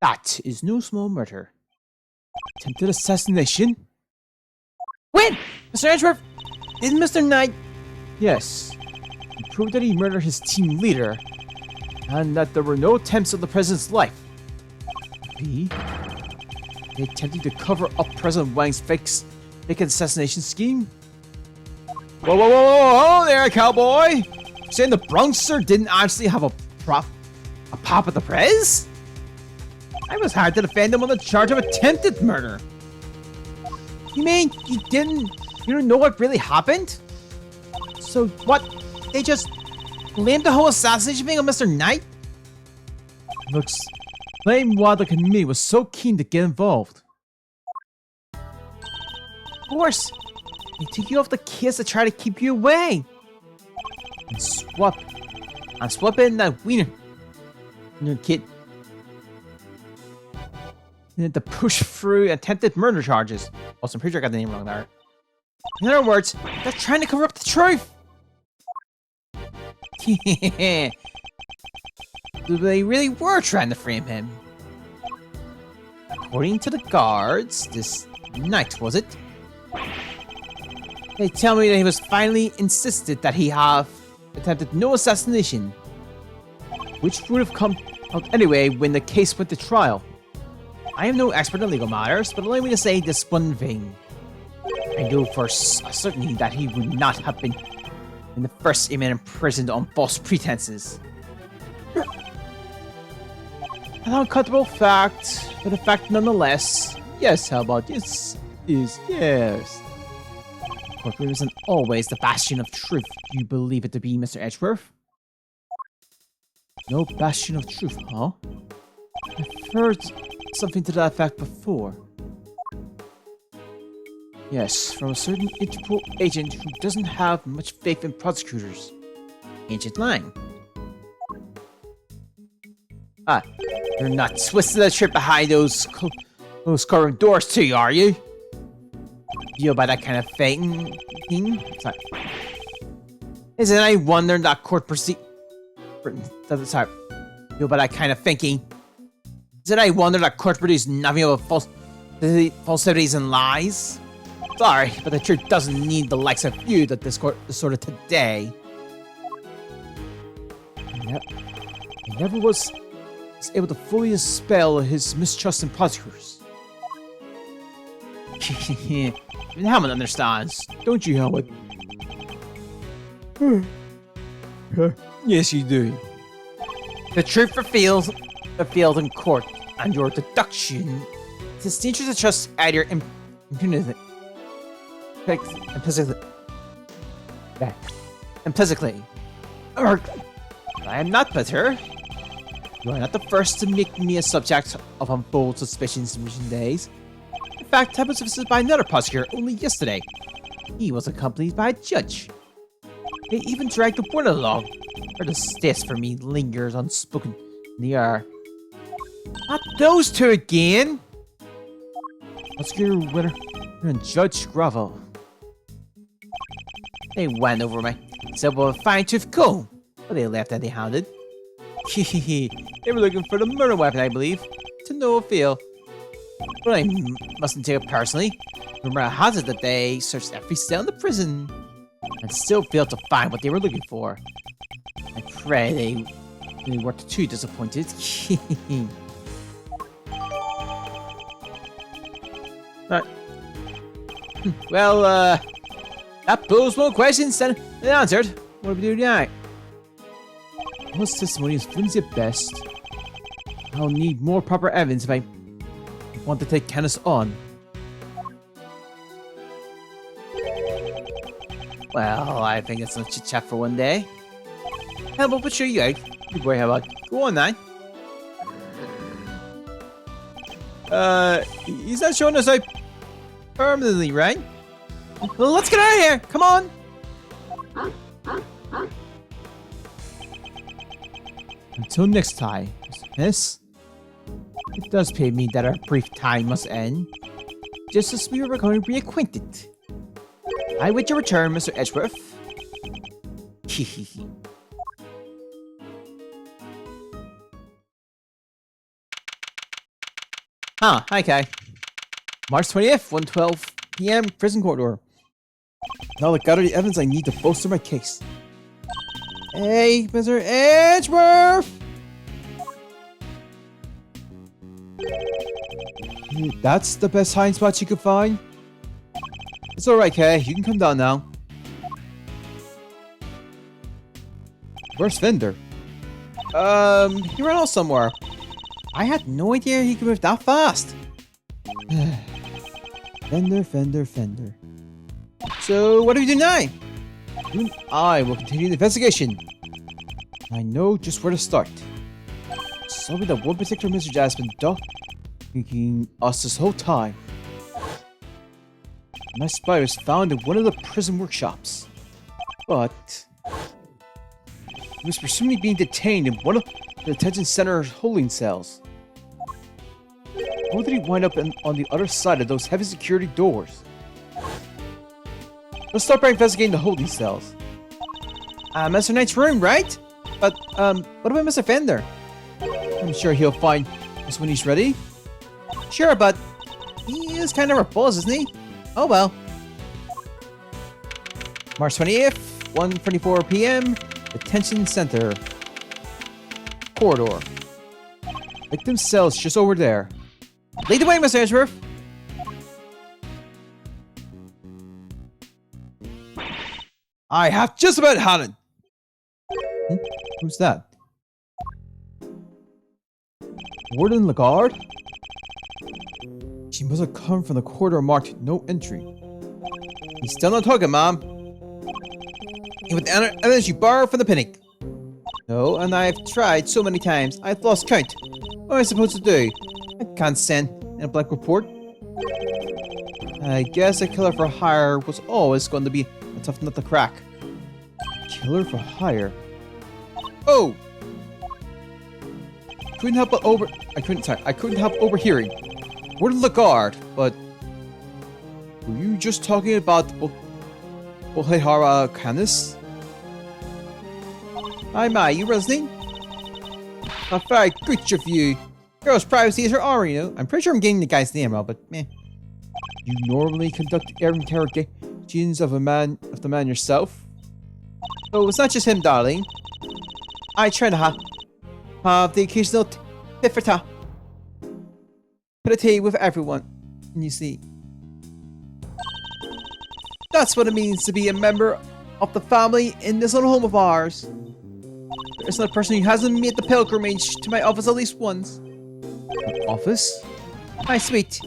That is no small murder. Attempted assassination? Wait! Mr. Edgeworth! Did Mr. Knight... Yes. He proved that he murdered his team leader, and that there were no attempts on the president's life. B. They attempted to cover up President Wang's fake assassination scheme? Whoa, whoa, whoa, whoa, whoa there, cowboy! Saying the Bronxer didn't actually have a pop at the prez? I was hired to defend him on the charge of attempted murder. You mean you don't know what really happened? So what? They just blamed the whole assassination thing on Mr. Knight? Looks plain why the committee was so keen to get involved. Of course, they took you off the case to try to keep you away. And swap in that wiener. Kid. To push through attempted murder charges. Also, I'm pretty sure I got the name wrong there. In other words, they're trying to cover up the truth. They really were trying to frame him. According to the guards, this night, was it? They tell me that he was finally insisted that he have attempted no assassination, which would have come out anyway when the case went to trial. I am no expert in legal matters, but allow me to say this one thing. I know for certainty that he would not have been in the first man imprisoned on false pretenses. An uncomfortable fact, but a fact nonetheless. Yes, how about this? Yes. Courtroom isn't always the bastion of truth. Do you believe it to be, Mr. Edgeworth? No bastion of truth, huh? I've heard something to that effect before. Yes, from a certain Interpol agent who doesn't have much faith in prosecutors. Agent Lang. Ah, you're not twisting the trip behind those curved doors too, are you? You by that kind of thing? Sorry. Isn't any wonder that court proceed? Sorry. You by that kind of thinking? Is it any wonder that court produced nothing but falsities and lies? Sorry, but the truth doesn't need the likes of you that this court is sort of today. Yep. He never was able to fully dispel his mistrust in prosecutors. Hammond understands, don't you, Howard? Yes, you do. The truth revealed in court, and your deduction is dangerous to trust either implicitly. Or I am not better. You are not the first to make me a subject of unbold suspicions in recent days. In fact, I was visited by another prosecutor only yesterday. He was accompanied by a judge. They even dragged the warden along, where the status for me lingers unspoken in the air. Not those two again! Prosecutor Winter and Judge Gravel. They went over me, said with a fine-tooth comb, but they left empty-handed. They were looking for the murder weapon, I believe, to no avail. But I mustn't take it personally. Rumor has it that they searched every cell in the prison and still failed to find what they were looking for. I pray they weren't too disappointed. Alright. Well, that posed more questions than answered. What do we do now? His testimony is flimsy at best. I'll need more proper evidence if I want to take Candace on. Well, I think it's enough chit-chat for one day. How about we show you out? Good boy, how about? Go on, now. He's not showing us out permanently, right? Well, let's get out of here! Come on! Until next time, Miss. It does pay me that our brief time must end, just as we were going to be acquainted. I wait your return, Mr. Edgeworth. Hehehe. Hi Kai. March 20th, 1:12 p.m. prison corridor. Now I got all the evidence I need to bolster my case. Hey, Mr. Edgeworth! That's the best hiding spot you could find? It's alright, Kay. You can come down now. Where's Fender? He ran off somewhere. I had no idea he could move that fast. Fender. So, what do we do now? You and I will continue the investigation. I know just where to start. Something that one particular message has been thinking us this whole time. My spy was found in one of the prison workshops. But he was presumably being detained in one of the detention center's holding cells. How did he wind up on the other side of those heavy security doors? Let's start by investigating the holding cells. Mr. Knight's room, right? But, what about Mr. Fender? I'm sure he'll find us when he's ready. Sure, but he is kind of verbose, isn't he? Oh well. March 20th, 1:24 p.m. Detention Center. Corridor. Victim cells just over there. Lead the way, Mr. Edgeworth. I have just about had it. Who's that? Warden Lagarde? She must have come from the corridor marked no entry. He's still not talking, Mom. And with the evidence you borrowed from the picnic. No, and I've tried so many times, I've lost count. What am I supposed to do? I can't send in a blank report. I guess a killer for hire was always going to be a tough nut to crack. Killer for hire? Oh! I couldn't help overhearing. Warden Lagarde, but were you just talking about Ohehara Canis? My, you listening? A very good of you. Girl's privacy is her honor, you know. I'm pretty sure I'm getting the guy's name wrong, but meh. You normally conduct air interrogations of the man yourself? Oh, it's not just him, darling. I try to have the occasional tit for tat. With everyone, and you see. That's what it means to be a member of the family in this little home of ours. There's not a person who hasn't made the pilgrimage to my office at least once. Your office? My sweet.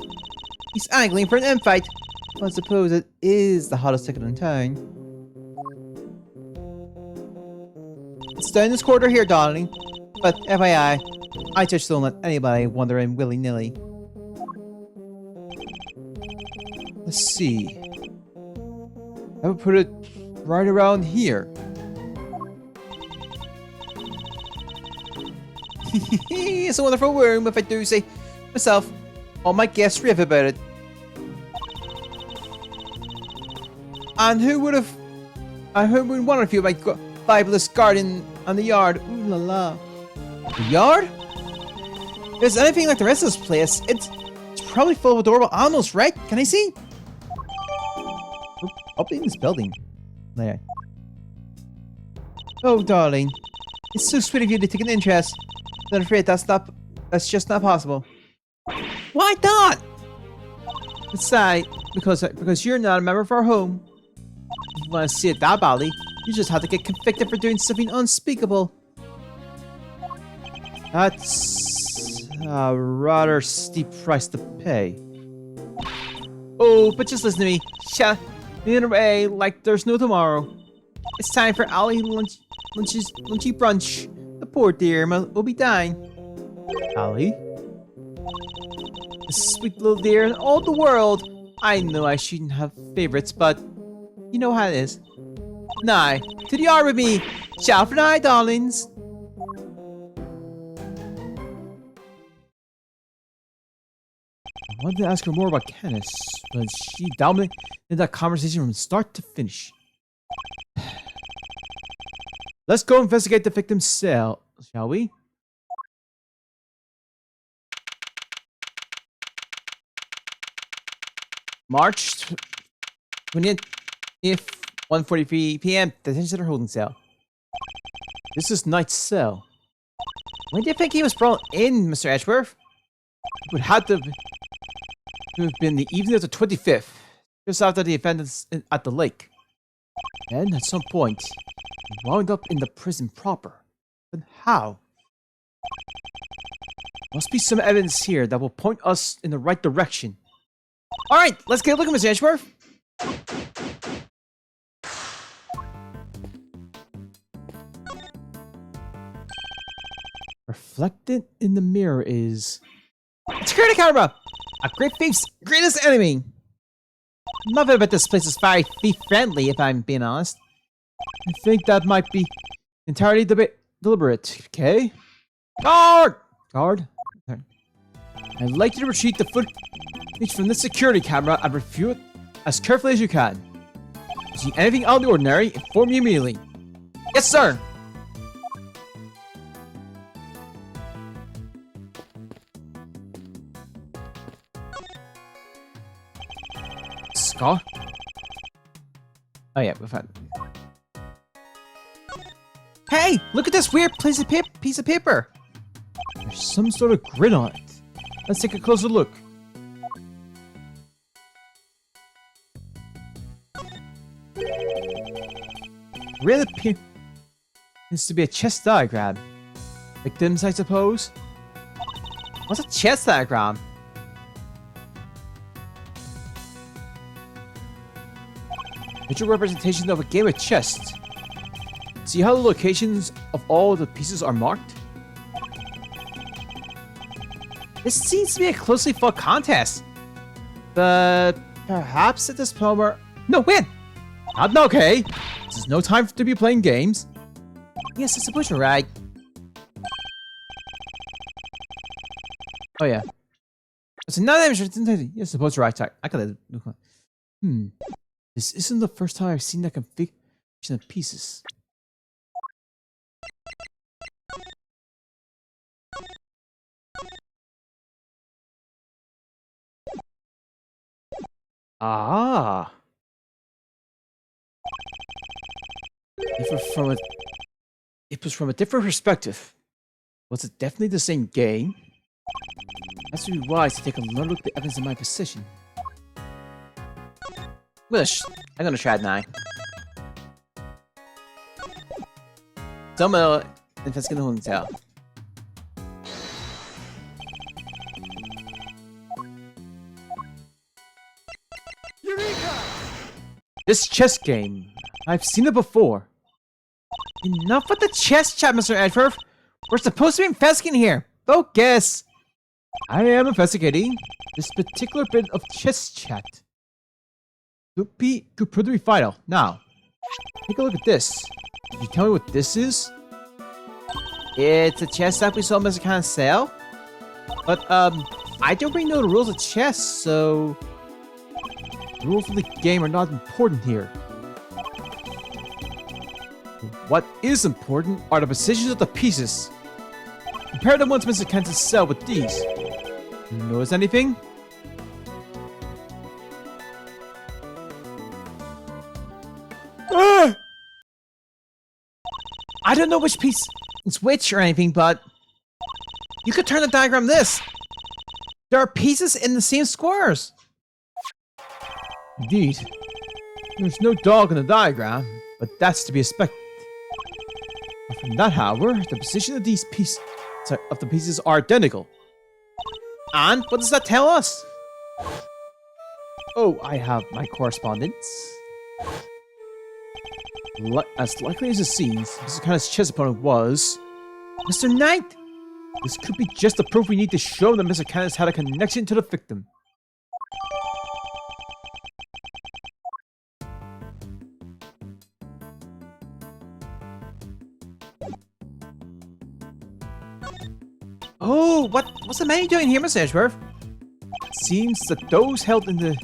He's angling for an infight. I suppose it is the hottest ticket in town. It's down this corridor here, darling. But FYI, I just don't let anybody wander in willy-nilly. Let's see. I would put it right around here. It's a wonderful room, if I do say myself. All my guests rave about it. And who wouldn't want to feel my fabulous garden and the yard? Ooh la la. The yard? If it's anything like the rest of this place, it's probably full of adorable animals, right? Can I see? Up in this building. There. Oh, darling. It's so sweet of you to take an interest. But I'm afraid that's just not possible. Why not? It's sad, because you're not a member of our home. If you want to see it that badly, you just have to get convicted for doing something unspeakable. That's a rather steep price to pay. Oh, but just listen to me. In a way, like there's no tomorrow. It's time for Allie lunchy brunch. The poor dear will be dying. Allie? The sweet little dear in all the world. I know I shouldn't have favorites, but you know how it is. Now, to the yard with me. Ciao for now, darlings. I wanted to ask her more about Canis, but she dominated that conversation from start to finish. Let's go investigate the victim's cell, shall we? March 20th, 1:43 p.m. Detention Center holding cell. This is Knight's cell. When do you think he was brought in, Mr. Edgeworth? It would have to have been the evening of the 25th, just after the event at the lake. Then, at some point, he wound up in the prison proper. But how? Must be some evidence here that will point us in the right direction. Alright, let's get a look at Mr. Edgeworth. Reflected in the mirror is... Security camera! A great thief's greatest enemy! Nothing about this place is very thief-friendly, if I'm being honest. I think that might be entirely deliberate, okay? Guard! Guard? I'd like you to retrieve the footage from this security camera and review it as carefully as you can. If you see anything out of the ordinary, inform me immediately. Yes, sir! Scar? Oh yeah, we found it. Hey! Look at this weird piece of paper! There's some sort of grid on it. Let's take a closer look. Really appears to be a chess diagram. Victims, I suppose? What's a chess diagram? Visual representation of a game of chess. See how the locations of all the pieces are marked? This seems to be a closely fought contest. But perhaps at this moment... No, win! Not okay. This is no time to be playing games. Yes, I suppose you're right. Oh yeah. It's another... Yes, I suppose you're right. I gotta... This isn't the first time I've seen that configuration of pieces. Ah. It was from a different perspective. Was it definitely the same game? Has to be wise to take another look at the evidence in my possession. I'm gonna try it now. Someone investigate the hotel. Eureka! This chess game. I've seen it before. Enough with the chess chat, Mr. Edgeworth. We're supposed to be investigating here. Focus. I am investigating this particular bit of chess chat. Could prove to be vital. Now, take a look at this. Can you tell me what this is? It's a chess that we saw Mr. Khan's sale. But, I don't really know the rules of chess, so... The rules of the game are not important here. What is important are the positions of the pieces. Compare the ones Mr. Khan's sell with these. You notice anything? I don't know which piece is which or anything, but you could turn the diagram this. There are pieces in the same squares. Indeed. There's no dog in the diagram, but that's to be expected. But from that, however, the position of these pieces are identical. And what does that tell us? Oh, I have my correspondence. As likely as it seems, Mr. Khan's chess opponent was... Mr. Knight! This could be just the proof we need to show that Mr. Khan has had a connection to the victim. Oh, what's the man doing here, Mr. Edgeworth? It seems that those held in the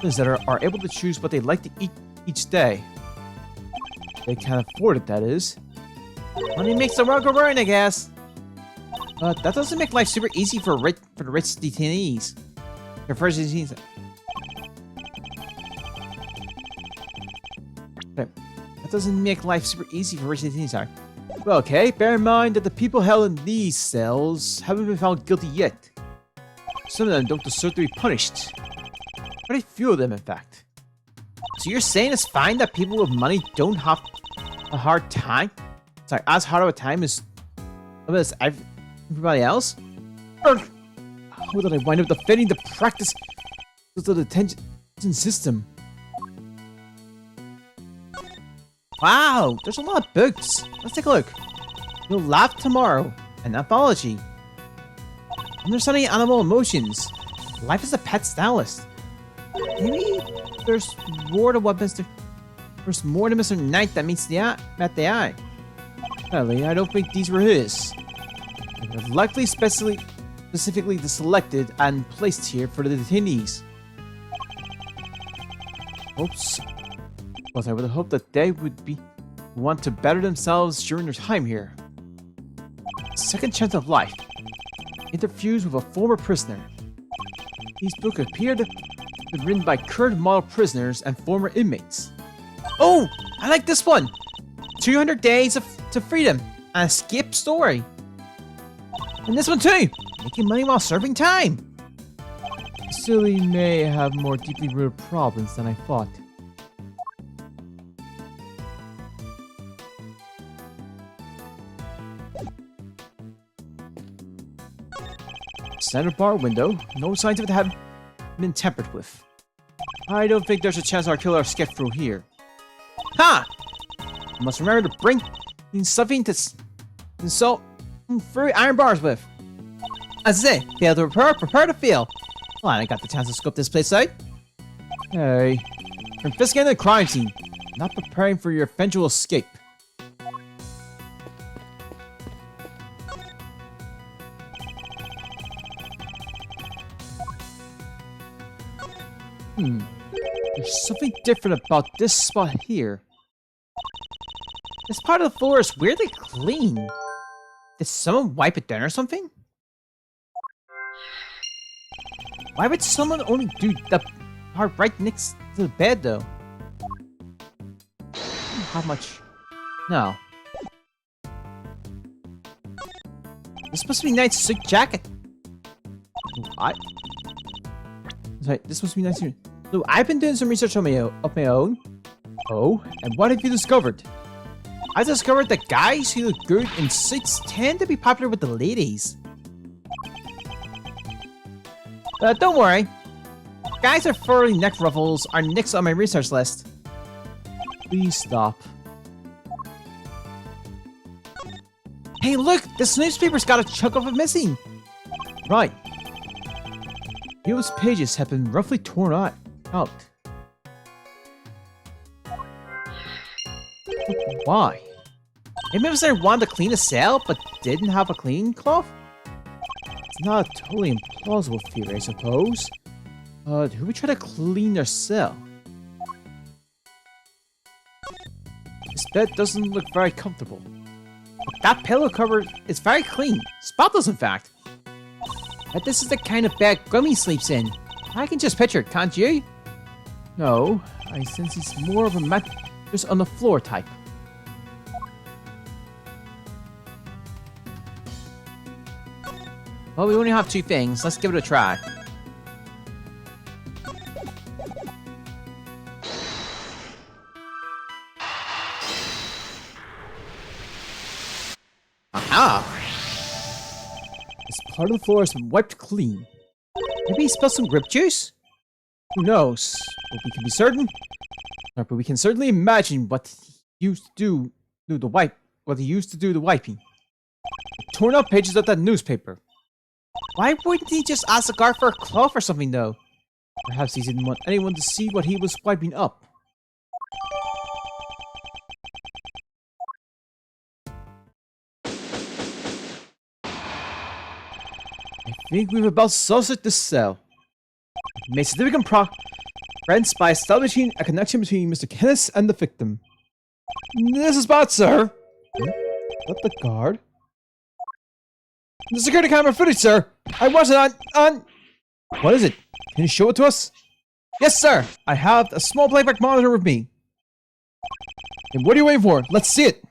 that are able to choose what they like to eat each day. They can afford it, that is. Money makes the world go round, I guess. But that doesn't make life super easy for the rich detainees. Their first detainees. But that doesn't make life super easy for rich detainees, sorry. Well, okay, bear in mind that the people held in these cells haven't been found guilty yet. Some of them don't deserve to be punished. Very few of them, in fact. So you're saying it's fine that people with money don't have a hard time? It's like as hard of a time as everybody else? How did I wind up defending the practice of the detention system? Wow, there's a lot of books. Let's take a look. You'll laugh tomorrow. An anthology. Understanding animal emotions. Life as a pet stylist. Maybe there's more to what Mr. There's more to Mr. Knight that meets the eye. Met the eye. Apparently, I don't think these were his. They were likely specifically selected and placed here for the detainees. Oops. But I would hope that they would want to better themselves during their time here. Second chance of life. Interviews with a former prisoner. These books appear to be written by current model prisoners and former inmates. Oh, I like this one. 200 days to freedom. An escape story. And this one too. Making money while serving time. Silly may have more deeply rooted problems than I thought. Standard bar window. No signs of it having been tampered with. I don't think there's a chance our killer escaped through here. Ha! I must remember to bring something to insult through iron bars with. As I say, fail to prepare to fail. Well, I got the chance to scope this place out. Hey, confiscating the crime scene, not preparing for your eventual escape. There's something different about this spot here. This part of the floor is weirdly clean. Did someone wipe it down or something? Why would someone only do the part right next to the bed, though? How much? No. This must be Knight's suit jacket. What? Sorry, this must be Knight's suit. So I've been doing some research on my own. Oh, and what have you discovered? I discovered that guys who look good in suits tend to be popular with the ladies. Don't worry. Guys with furry neck ruffles are next on my research list. Please stop. Hey look! This newspaper's got a chunk of it missing! Right. Those pages have been roughly torn out. But why? Maybe if they wanted to clean a cell but didn't have a cleaning cloth? It's not a totally implausible theory, I suppose. Who would try to clean their cell? This bed doesn't look very comfortable. But that pillow cover is very clean. Spotless, in fact. But this is the kind of bed Gummy sleeps in. I can just picture it, can't you? No, I sense he's more of a mattress on the floor type. Well, we only have two things. Let's give it a try. Aha! This part of the floor has been wiped clean. Maybe he spilled some grape juice? Who knows? But we can be certain. But we can certainly imagine what he used to do the wiping. The torn up pages of that newspaper. Why wouldn't he just ask the guard for a cloth or something, though? Perhaps he didn't want anyone to see what he was wiping up. I think we've about solved this cell. It made significant progress by establishing a connection between Mr. Kenneth and the victim. This is bad, sir. Is that the guard? The security camera footage, sir! I watched it on... What is it? Can you show it to us? Yes, sir! I have a small playback monitor with me. And what are you waiting for? Let's see it!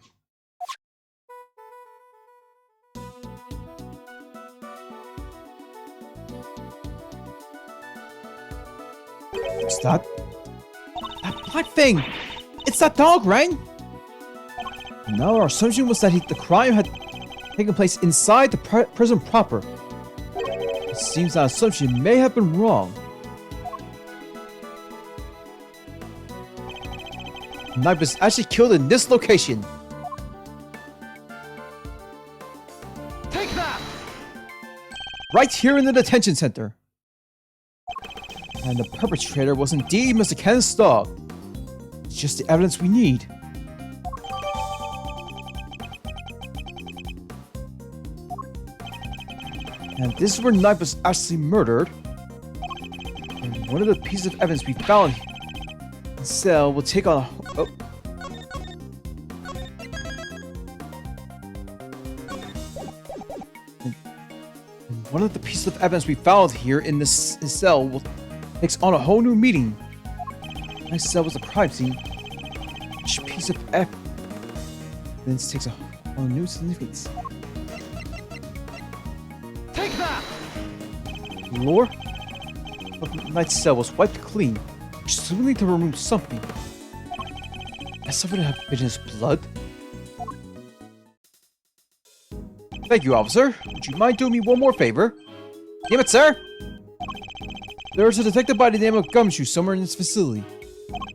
What's that? That black thing! It's that dog, right? And now our assumption was that the crime had taken place inside the prison proper. It seems that assumption may have been wrong. The knife was actually killed in this location. Take that! Right here in the detention center. And the perpetrator was indeed Mr. Kenneth's dog. It's just the evidence we need. And this is where Knight was actually murdered. And one of the pieces of evidence we found in the cell will take on a... Oh. And one of the pieces of evidence we found here in this cell will takes on a whole new meaning. My cell was a crime scene. Each piece of evidence takes a whole new significance. Take that! The floor of Knight's cell was wiped clean, presumably to remove something. As something had been his blood. Thank you, officer. Would you mind doing me one more favor? Name it, sir. There's a detective by the name of Gumshoe somewhere in this facility.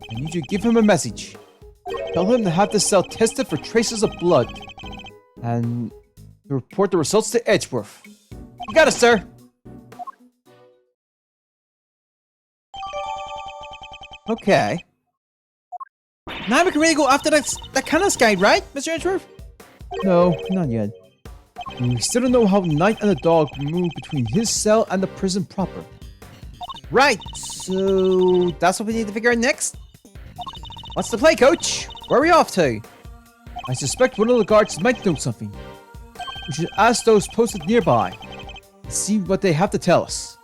I need you to give him a message. Tell him to have this cell tested for traces of blood. And to report the results to Edgeworth. You got it, sir. Okay. Now we can really go after that kind of guy, right, Mr. Edgeworth? No, not yet. We still don't know how Knight and the dog moved between his cell and the prison proper. Right, so that's what we need to figure out next? What's the play, coach? Where are we off to? I suspect one of the guards might know something. We should ask those posted nearby and see what they have to tell us.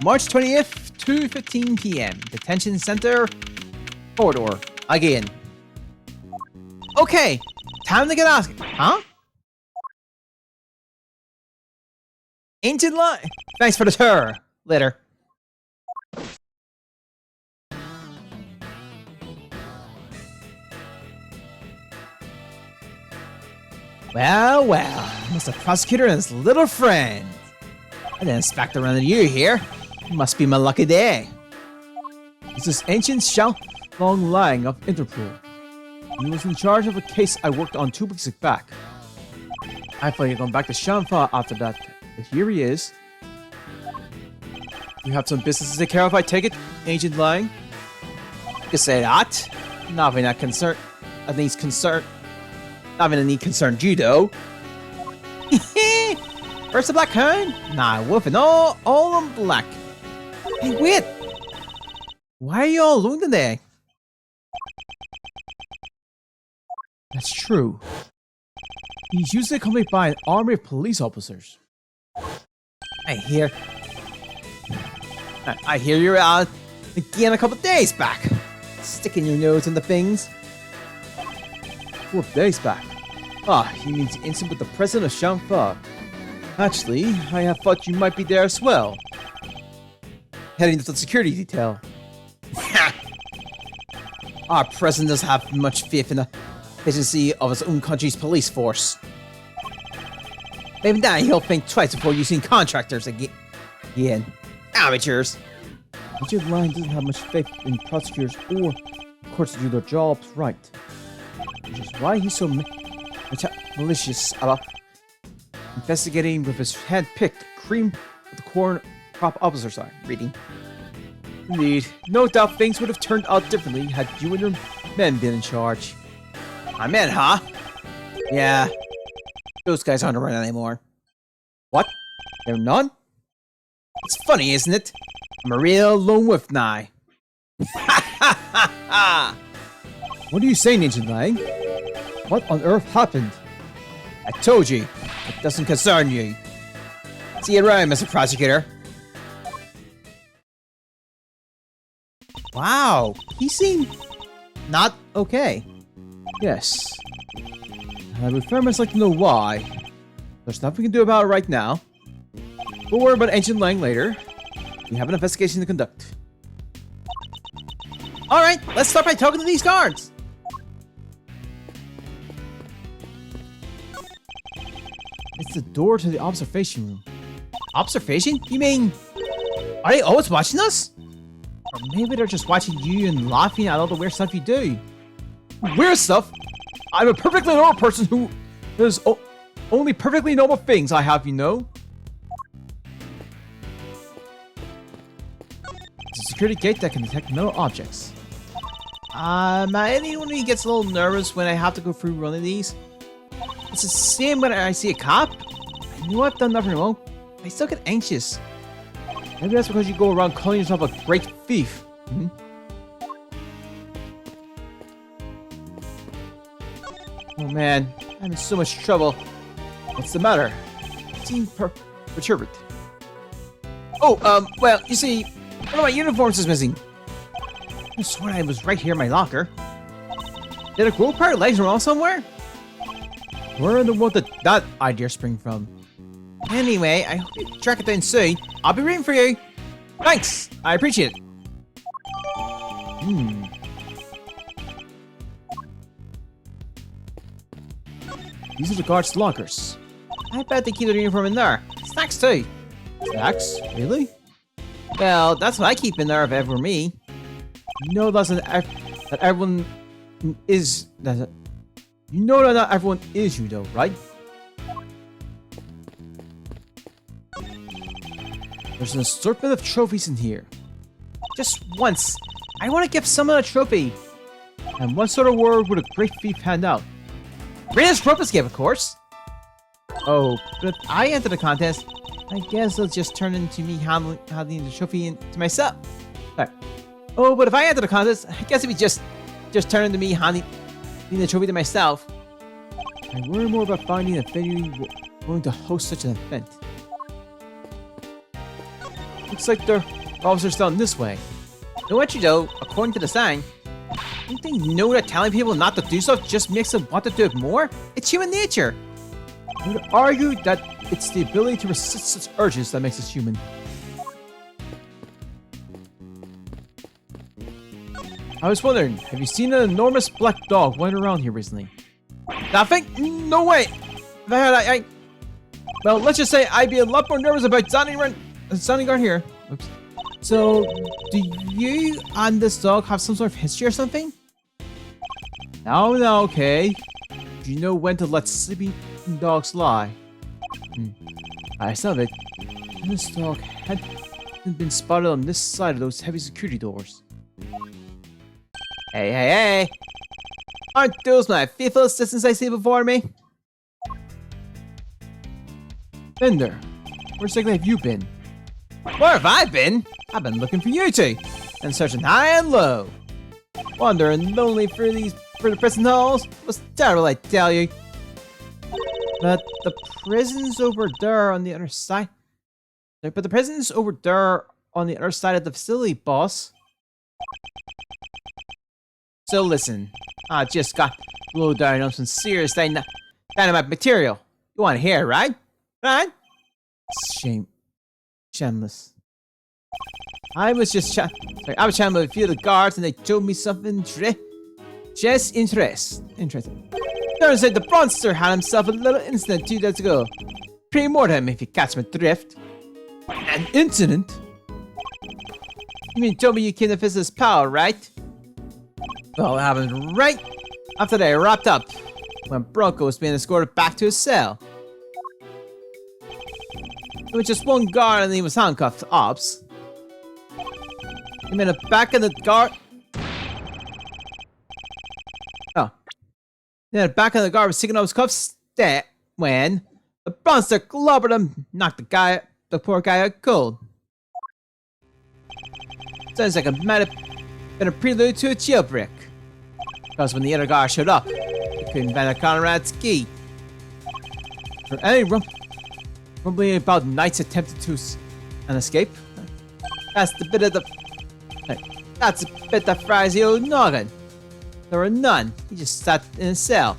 March 20th, 2:15 p.m. Detention Center corridor again. Okay, time to get asking. Huh? Ancient line. Thanks for the tour. Later. Well, Mr. Prosecutor and his little friend. I didn't expect to run into you here. Must be my lucky day. This is Ancient Xiao Long Lang of Interpol. He was in charge of a case I worked on 2 weeks back. I thought you'd gone back to Shanfa after that. But here he is. You have some business to take care of, I take it, Agent Lang? You can say that. Nothing that concern... At least concern... Nothing that need concerned you, though. First the black hound? Nah, wolf and all in black. Hey, wait! Why are you all alone today? That's true. He's usually accompanied by an army of police officers. I hear you're out again a couple days back. Sticking your nose into things. 4 days back. Ah, he means instant with the president of Shanfa. Actually, I have thought you might be there as well. Heading to the security detail. Our president doesn't have much faith in the efficiency of his own country's police force. Maybe now he'll think twice before using contractors again. Amateurs. Agent Lang doesn't have much faith in prosecutors or courts to do their jobs right. Which is why he's so malicious about investigating with his hand-picked cream of the corn crop officer side. Reading. Indeed, no doubt things would have turned out differently had you and your men been in charge. My men, huh? Yeah. Those guys aren't around anymore. What? There are none? It's funny, isn't it? I'm a real lone wolf now. What are you saying, Agent Lang? What on earth happened? I told you. It doesn't concern you. See you around, Mr. Prosecutor. Wow, he seemed not okay. Yes. I would very much like to know why. There's nothing we can do about it right now. We'll worry about Ancient Lang later. We have an investigation to conduct. Alright, let's start by talking to these guards. It's the door to the observation room. Observation? You mean... Are they always watching us? Or maybe they're just watching you and laughing at all the weird stuff you do. Weird stuff? I'm a perfectly normal person who does only perfectly normal things I have, you know? It's a security gate that can detect metal objects. Anyone who gets a little nervous when I have to go through one of these? It's the same when I see a cop. I know I've done nothing wrong. I still get anxious. Maybe that's because you go around calling yourself a great thief. Hmm? Oh man, I'm in so much trouble. What's the matter? You seem perturbed. Oh, well, you see, one of my uniforms is missing. I swear I was right here in my locker. Did a girl pair of legs around somewhere? Where in the world did that idea spring from? Anyway, I hope you track it down soon. I'll be waiting for you. Thanks, I appreciate it. These are the guards' lockers. I bet they keep their uniform in there. Snacks too. Snacks? Really? Well, that's what I keep in there if ever me. You know that everyone is... You know that not everyone is you though, right? There's an assortment of trophies in here. Just once, I want to give someone a trophy. And what sort of word would a great thief hand out? Greatest trophies give, of course. Oh, but if I enter the contest, I guess it'll just turn into me handing the trophy to myself. Right. Oh, but if I enter the contest, I guess it'd be just turn into me handing the trophy to myself. I worry more about finding a venue willing to host such an event. Looks like their officers down this way. Know what you know, according to the sign, don't they know that telling people not to do stuff just makes them want to do it more? It's human nature. I would argue that it's the ability to resist such urges that makes us human. I was wondering, have you seen an enormous black dog wandering around here recently? Nothing? No way! If I had, well, let's just say I'd be a lot more nervous about standing guard here. Oops. So, do you and this dog have some sort of history or something? No, okay. Do you know when to let sleeping dogs lie? I saw it. This dog hadn't been spotted on this side of those heavy security doors. Hey! Aren't those my faithful assistants I see before me? Bender, where exactly have you been? Where have I been? I've been looking for you two, and searching high and low. Wandering lonely through the prison halls was terrible, I tell you. But the prison's over there on the other side. But the prison's over there on the other side of the facility, boss. So listen, I just got low down on some serious dynamite material. You want to hear, right? Right? Shameless. I was chatting with a few of the guards and they told me something just interesting. Turns out the monster had himself a little incident 2 days ago. Pre-mortem, if you catch my drift. An incident? You mean told me you came to visit his pal, right? Well, it happened right after they wrapped up, when Bronco was being escorted back to his cell. There was just one guard and he was handcuffed to Ops. I'm in the back of the guard. Oh. Then the back of the guard was taking off his cuffs when the monster clobbered him, knocked the poor guy out cold. Sounds like it might have been a prelude to a jailbreak. Because when the other guy showed up, he couldn't find Conrad's key. For any rumbling about Knights attempted to an escape. That's the bit of the... That's a bit that fries the old noggin. There were none. He just sat in a cell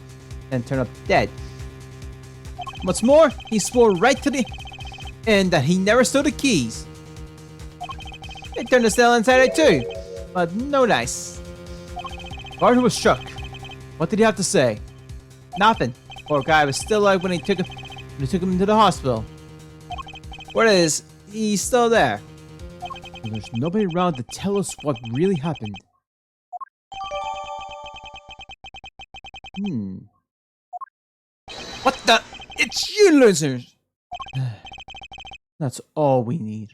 and turned up dead. What's more, he swore right to the end that he never stole the keys. They turned the cell inside out too, but no dice. Guard was shook. What did he have to say? Nothing. Poor guy was still alive when they took him into the hospital. What is? He's still there. And there's nobody around to tell us what really happened. What the? It's you losers! That's all we need.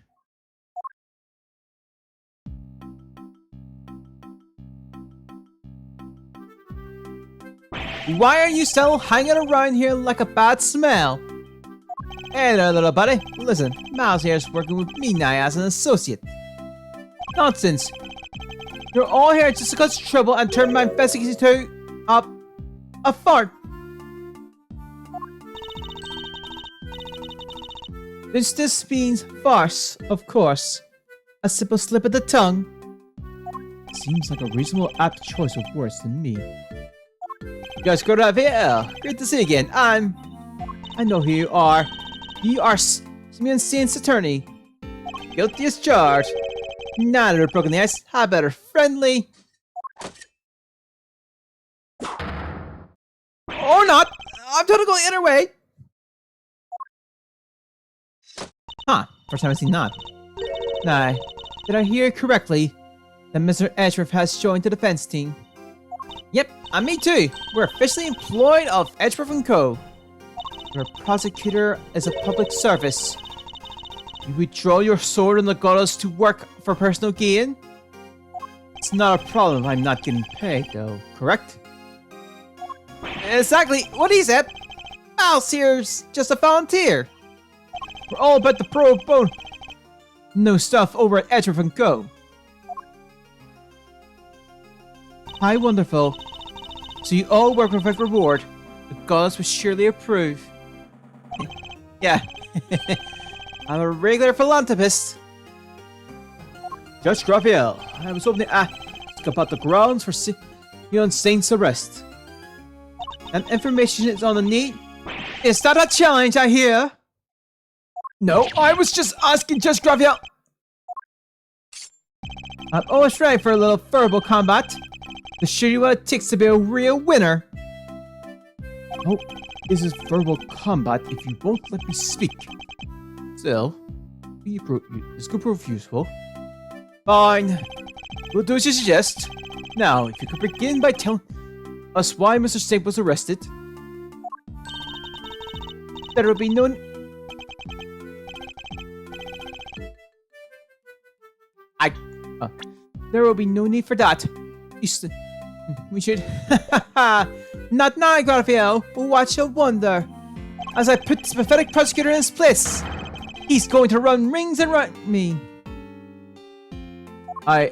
Why are you still hanging around here like a bad smell? Hey there, little buddy. Listen, Miles here's working with me now as an associate. Nonsense. You're all here just to cause trouble and turn my investigation to a fart. This means farce, of course. A simple slip of the tongue. Seems like a reasonable apt choice of words to me. You guys go to VL. Great to see you again. I know who you are. You are Simeon Saint's attorney. Guilty as charged. Not a broken ice. How better friendly? Or not. I'm totally going the other way. Huh. First time I've seen that. Nah. Did I hear correctly that Mr. Edgeworth has joined the defense team? Yep, and me too. We're officially employed of Edgeworth & Co. Your prosecutor is a public service. You withdraw your sword and got us to work for personal gain? It's not a problem I'm not getting paid, though, correct? Exactly what he said. Mouse here's just a volunteer. We're all about the pro bono. No stuff over at Edgeworth & Co. Hi, wonderful. So you all work with a reward. The gods will surely approve. Yeah. I'm a regular philanthropist. Judge Raphael, I was hoping to ask about the grounds for Simeon Saint's arrest. And information is on the need. Is that a challenge I hear? No, I was just asking Judge Raphael. I'm always ready for a little verbal combat. To show you what it takes to be a real winner. Oh, this is verbal combat if you won't let me speak. Still, this could prove useful. Fine. We'll do as you suggest. Now, if you could begin by telling us why Mr. Saint was arrested. There will be no... there will be no need for that. We should... Not now, Raphael, but watch your wonder. As I put this pathetic prosecutor in his place. He's going to run rings around me. I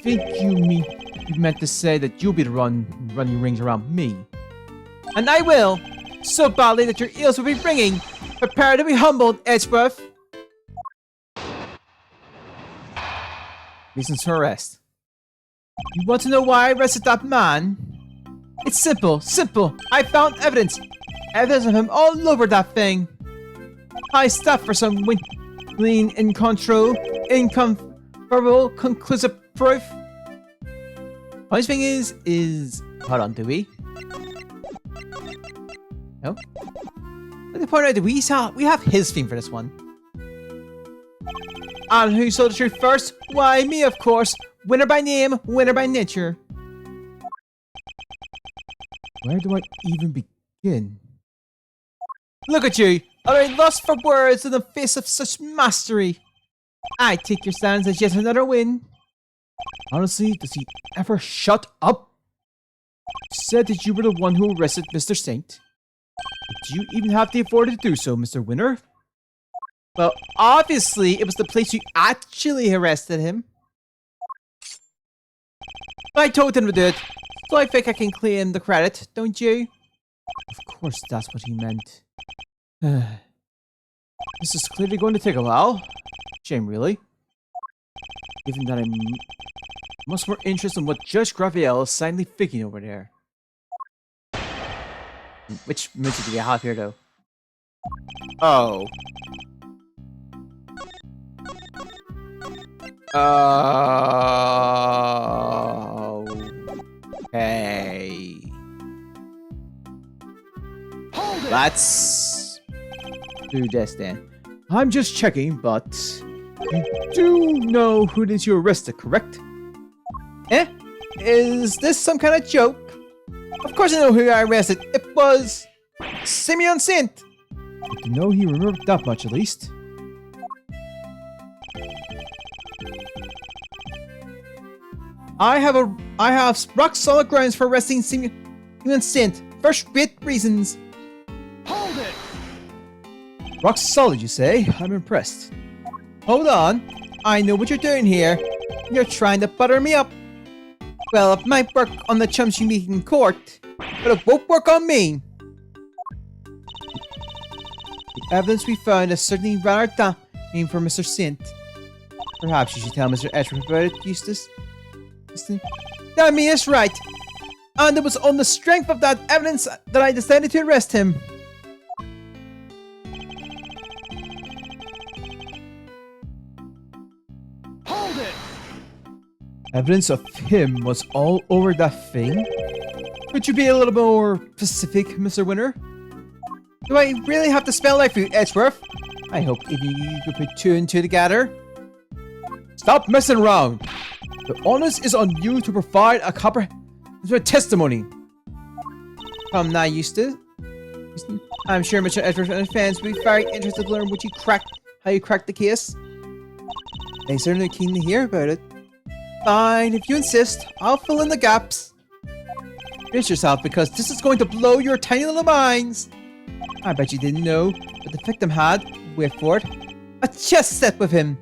think you meant to say that you'll be the running rings around me. And I will. So badly that your ears will be ringing. Prepare to be humbled, Edgeworth. Reasons for arrest. You want to know why I arrested that man? It's simple, simple. I found evidence. Evidence of him all over that thing. High stuff for some lean in control, incontrovertible, conclusive proof. Funny thing is... Hold on, do we? No? Let me point out that we have his theme for this one. And who saw the truth first? Why, me, of course. Winner by name, winner by nature. Where do I even begin? Look at you! Are I lost for words in the face of such mastery? I take your stance as yet another win. Honestly, does he ever shut up? You said that you were the one who arrested Mr. Saint. Do you even have the authority to do so, Mr. Winner? Well, obviously, it was the place you actually arrested him. I told him to do it, so I think I can claim the credit, don't you? Of course, that's what he meant. This is clearly going to take a while. Shame, really. Given that I'm much more interested in what Judge Raphael is silently thinking over there. Which music do we have here, though? Oh. Okay. Hold it! Let's do this then. I'm just checking, but you do know who it is you arrested, correct? Eh? Is this some kind of joke? Of course I know who I arrested. It was Simeon Saint. Good to know he remembered that much at least. I have rock solid grounds for arresting Simeon Saint. First-rate reasons. Hold it! Rock solid, you say? I'm impressed. Hold on. I know what you're doing here. You're trying to butter me up. Well, it might work on the chums you meet in court, but it won't work on me. The evidence we found is certainly rather damning for Mr. Saint. Perhaps you should tell Mr. Edgeworth about it, Eustace. I mean, it's right. And it was on the strength of that evidence that I decided to arrest him. Hold it! Evidence of him was all over that thing? Could you be a little more specific, Mr. Winter? Do I really have to spell out for you, Edgeworth? I hope if you could put two and two together. Stop messing around! The onus is on you to provide a comprehensive testimony. Come now, Eustace. I'm sure Mr. Edgeworth and his fans will be very interested to learn how you cracked the case. They certainly are keen to hear about it. Fine, if you insist, I'll fill in the gaps. Brace yourself, because this is going to blow your tiny little minds. I bet you didn't know, but the victim had, wait for it, a chess set with him.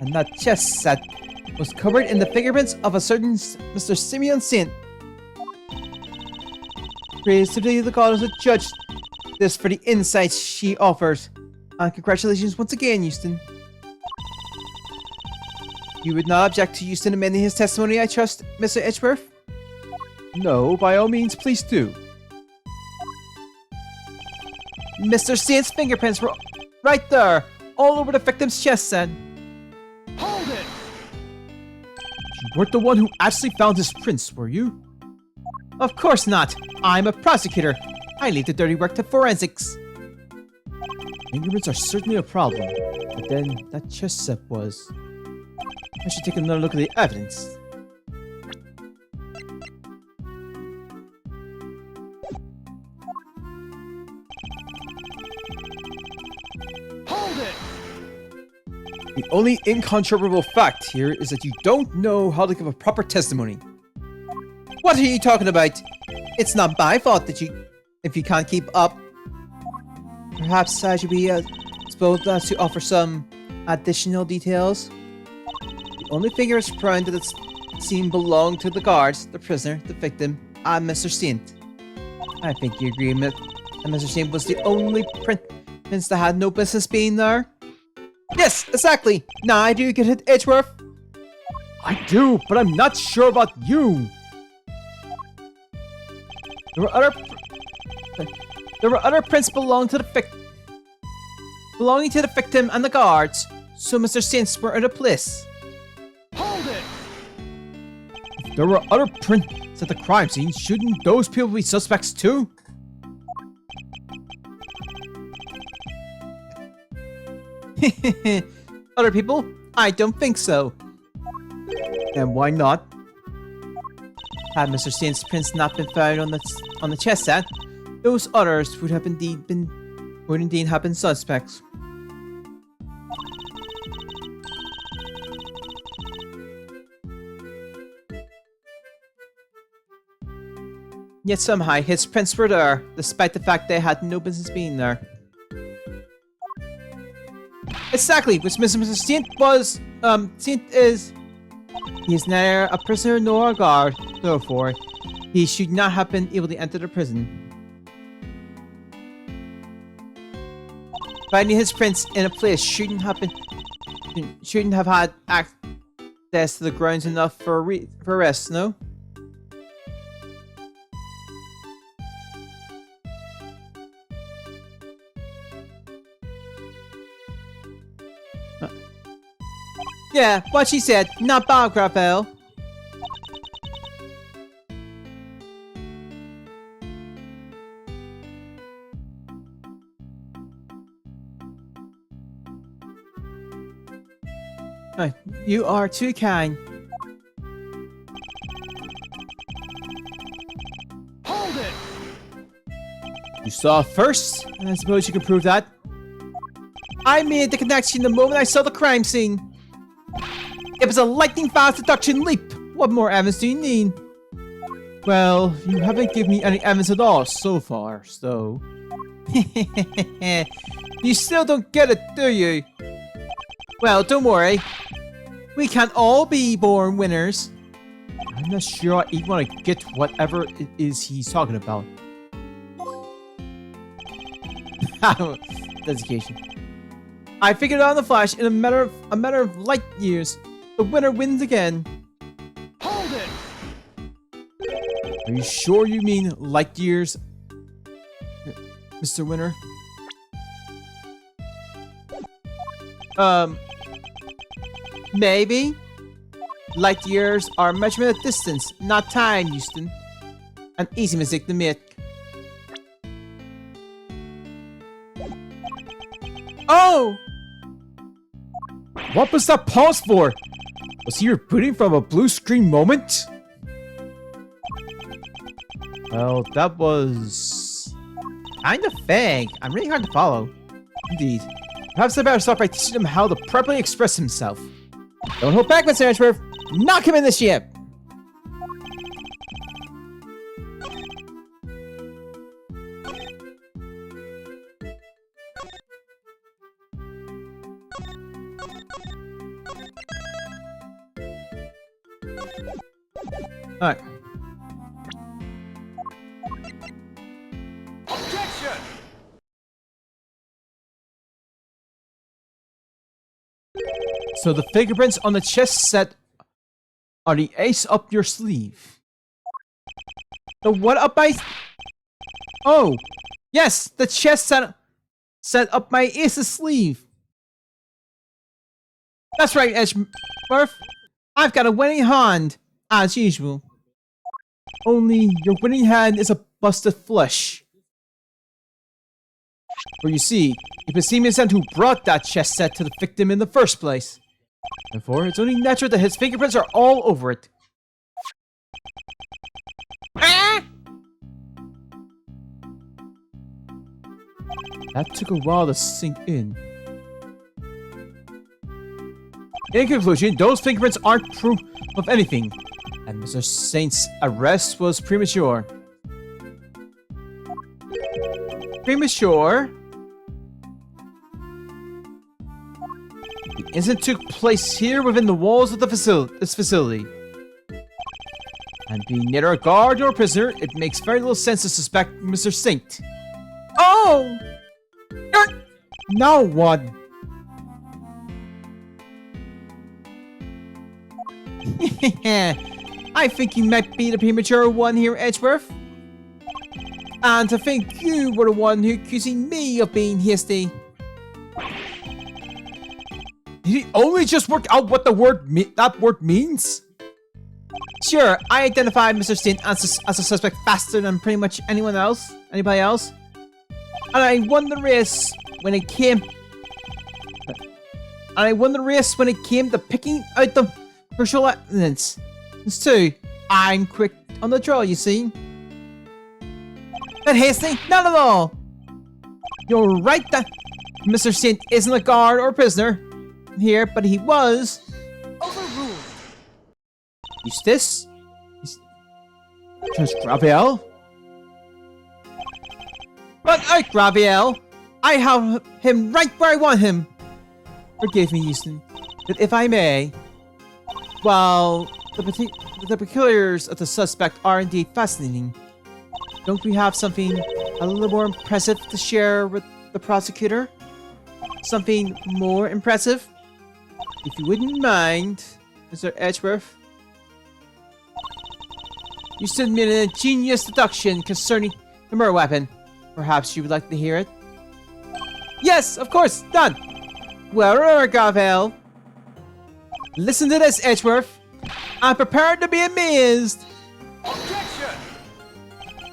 And that chess set was covered in the fingerprints of a certain Mr. Simeon Saint. Praise to the goddess who judged this for the insights she offers. And congratulations once again, Euston. You would not object to Euston amending his testimony, I trust, Mr. Edgeworth? No, by all means, please do. Mr. Saint's fingerprints were right there, all over the victim's chest set. Hold it! You weren't the one who actually found his prints, were you? Of course not. I'm a prosecutor. I leave the dirty work to forensics. Fingerprints are certainly a problem, but then that chest set was... I should take another look at the evidence. Hold it! The only incontrovertible fact here is that you don't know how to give a proper testimony. What are you talking about? It's not my fault that if you can't keep up. Perhaps I should be supposed to offer some additional details. The only figures found that it's seen belong to the guards, the prisoner, the victim, and Mr. Saint. I think you agree that Mr. Saint was the only prince that had no business being there. Yes, exactly. Now I do get it, Edgeworth. I do, but I'm not sure about you. There were other prints belonging to the victim and the guards, so Mr. Saints were in a place. Hold it! If there were other prints at the crime scene, shouldn't those people be suspects too? Other people? I don't think so. And why not? Had Mr. Saint's prints not been found on the chess set, those others would indeed have been suspects. Yet somehow his prints were there, despite the fact they had no business being there. Exactly, which Mr. Saint was, Saint is... He is neither a prisoner nor a guard, therefore, he should not have been able to enter the prison. Finding his prints in a place shouldn't have been Shouldn't have had access to the grounds enough for for rest, no? Yeah, what she said, not Bob Raphael. You are too kind. Hold it! You saw it first, and I suppose you can prove that. I made the connection the moment I saw the crime scene. It was a lightning-fast deduction leap. What more evidence do you need? Well, you haven't given me any evidence at all so far, so... You still don't get it, do you? Well, don't worry. We can't all be born winners. I'm not sure I even want to get whatever it is he's talking about. Dedication. I figured it out on the flash in a matter of light years. The winner wins again. Hold it! Are you sure you mean light years, Mr. Winner? Maybe. Light years are a measurement of distance, not time, Houston. An easy mistake to make. Oh! What was that pause for? Was he rebooting from a blue screen moment? Well, that was... kind of vague. I'm really hard to follow. Indeed. Perhaps I better start by teaching him how to properly express himself. Don't hold back, Mr. Edgeworth! Knock him in the ship! Alright. Objection! So the fingerprints on the chest set are the ace up your sleeve. The what up my... Oh! Yes! The chest set up my ace's sleeve! That's right, Edgeworth! I've got a winning hand, as usual. Only your winning hand is a busted flush. For you see, it was Simonson who brought that chess set to the victim in the first place. Therefore, it's only natural that his fingerprints are all over it. Ah! That took a while to sink in. In conclusion, those fingerprints aren't proof of anything, and Mr. Saint's arrest was premature. Premature? The incident took place here within the walls of this facility. And being neither a guard nor a prisoner, it makes very little sense to suspect Mr. Saint. Oh! Now what? I think you might be the premature one here, Edgeworth. And to think you were the one who accusing me of being hasty. Did he only just work out what that word means? Sure, I identified Mr. Saint as a suspect faster than pretty much anybody else. And I won the race when it came. To picking out the crucial evidence. It's too. I'm quick on the draw, you see. Not hasty, not at all. You're right that Mr. Saint isn't a guard or prisoner here, but he was. Overruled! Eustace? Judge Graviel? But Graviel! I have him right where I want him! Forgive me, Houston, but if I may, while the peculiars of the suspect are indeed fascinating, don't we have something a little more impressive to share with the prosecutor? Something more impressive? If you wouldn't mind, Mr. Edgeworth. You submitted an ingenious deduction concerning the murder weapon. Perhaps you would like to hear it? Yes, of course, done! Well, remember, Gavel. Listen to this, Edgeworth. I'm prepared to be amazed. Objection!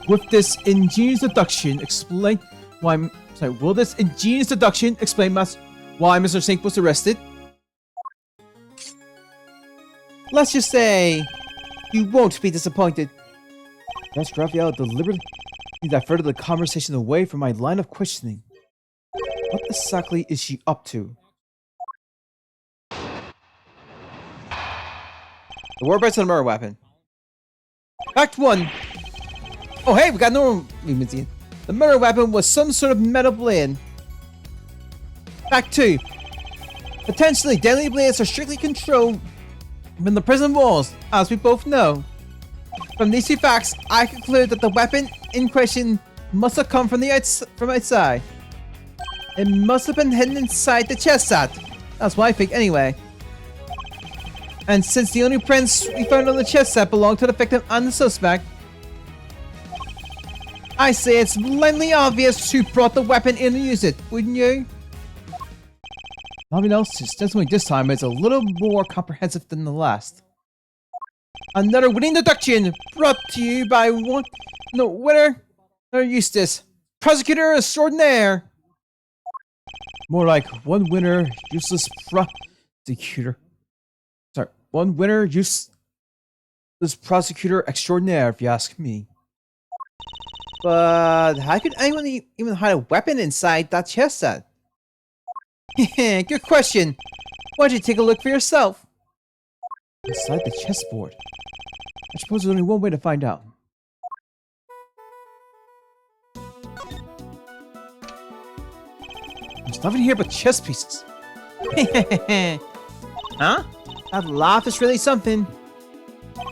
With this ingenious deduction, explain why... Sorry, will this ingenious deduction explain why Mr. Sink was arrested? Let's just say you won't be disappointed. That's Raphael deliberately diverted the conversation away from my line of questioning. What exactly is she up to? The whereabouts of the murder weapon. Fact 1. Oh hey, we got no movements in. The murder weapon was some sort of metal blade. Fact 2. Potentially deadly blades are strictly controlled from the prison walls, as we both know. From these two facts, I conclude that the weapon in question must have come from outside. It must have been hidden inside the chest set. That's what I think anyway. And since the only prints we found on the chest set belonged to the victim and the suspect, I say it's blatantly obvious who brought the weapon in and used it, wouldn't you? Nothing else, just testimony this time is a little more comprehensive than the last. Another winning deduction brought to you by winner Eustace, prosecutor extraordinaire. More like one winner, useless prosecutor. Sorry, one winner, useless prosecutor extraordinaire, if you ask me. But how could anyone even hide a weapon inside that chest set? Good question. Why don't you take a look for yourself? Inside the chessboard. I suppose there's only one way to find out. There's nothing here but chess pieces. Huh? That laugh is really something.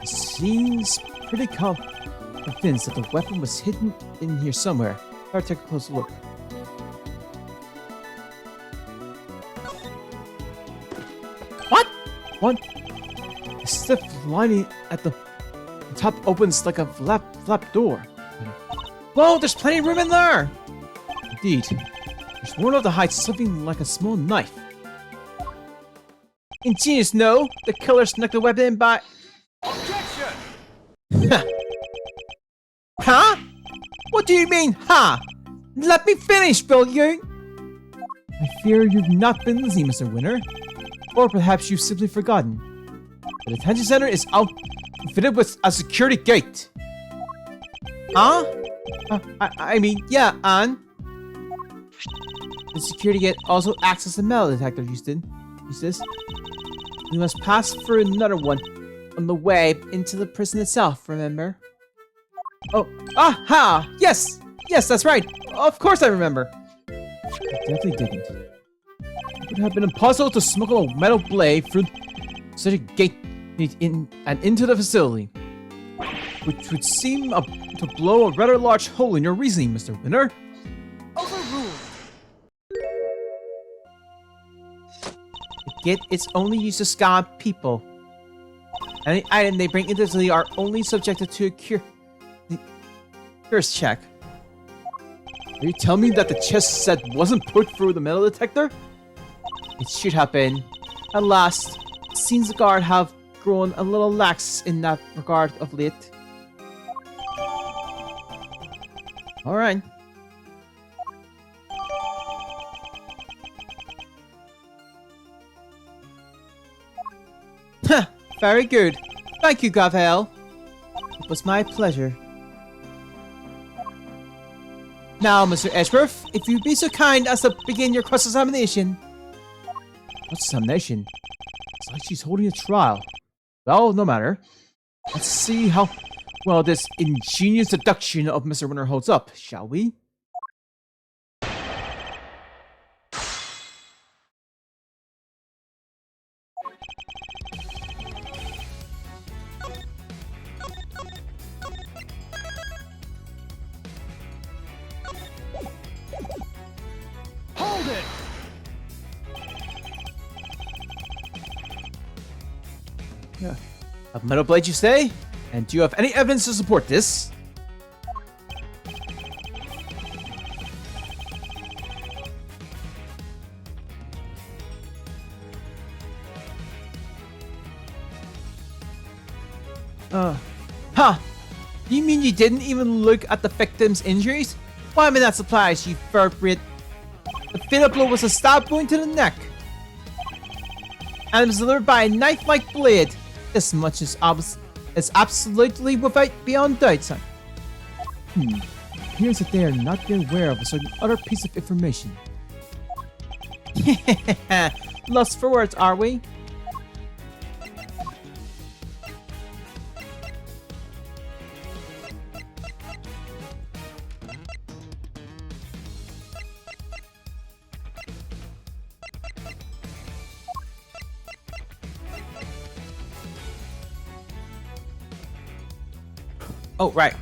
It seems pretty convinced that the weapon was hidden in here somewhere. Better take a closer look. What? What? A stiff lining at the top opens like a flap door. Whoa, there's plenty of room in there! Indeed. There's more enough to hide something like a small knife. Ingenious, no! The killer snuck the weapon in by... Objection! Huh? What do you mean, huh? Let me finish, will you? I fear you've not been listening, Mr. Winner. Or perhaps you've simply forgotten. The detention center is outfitted with a security gate. Huh? I mean, yeah, and? The security gate also acts as a metal detector, Eustace. You must pass through another one on the way into the prison itself, remember? Oh, aha! Yes! Yes, that's right! Of course I remember! I definitely didn't. It would have been impossible to smuggle a metal blade through such a gate into the facility, which would seem to blow a rather large hole in your reasoning, Mr. Winner. Overruled. The gate is only used to scan people. Any item they bring into the facility are only subjected to a curious check. Are you telling me that the chest set wasn't put through the metal detector? It should have been. At last, it seems the guard have grown a little lax in that regard of late. Alright. Huh, very good. Thank you, Gavel. It was my pleasure. Now, Mr. Edgeworth, if you'd be so kind as to begin your cross-examination. What examination? It's like she's holding a trial. Well, no matter. Let's see how well this ingenious deduction of Mr. Winner holds up, shall we? Hold it! A metal blade, you say? And do you have any evidence to support this? Huh. You mean you didn't even look at the victim's injuries? Why am I not surprised, you vertebrate? The fatal blow was a stab wound to the neck. And it was delivered by a knife-like blade. This much is absolutely without beyond doubt, son. Appears that they are not yet aware of a certain other piece of information. Lust for words, are we? Oh, right.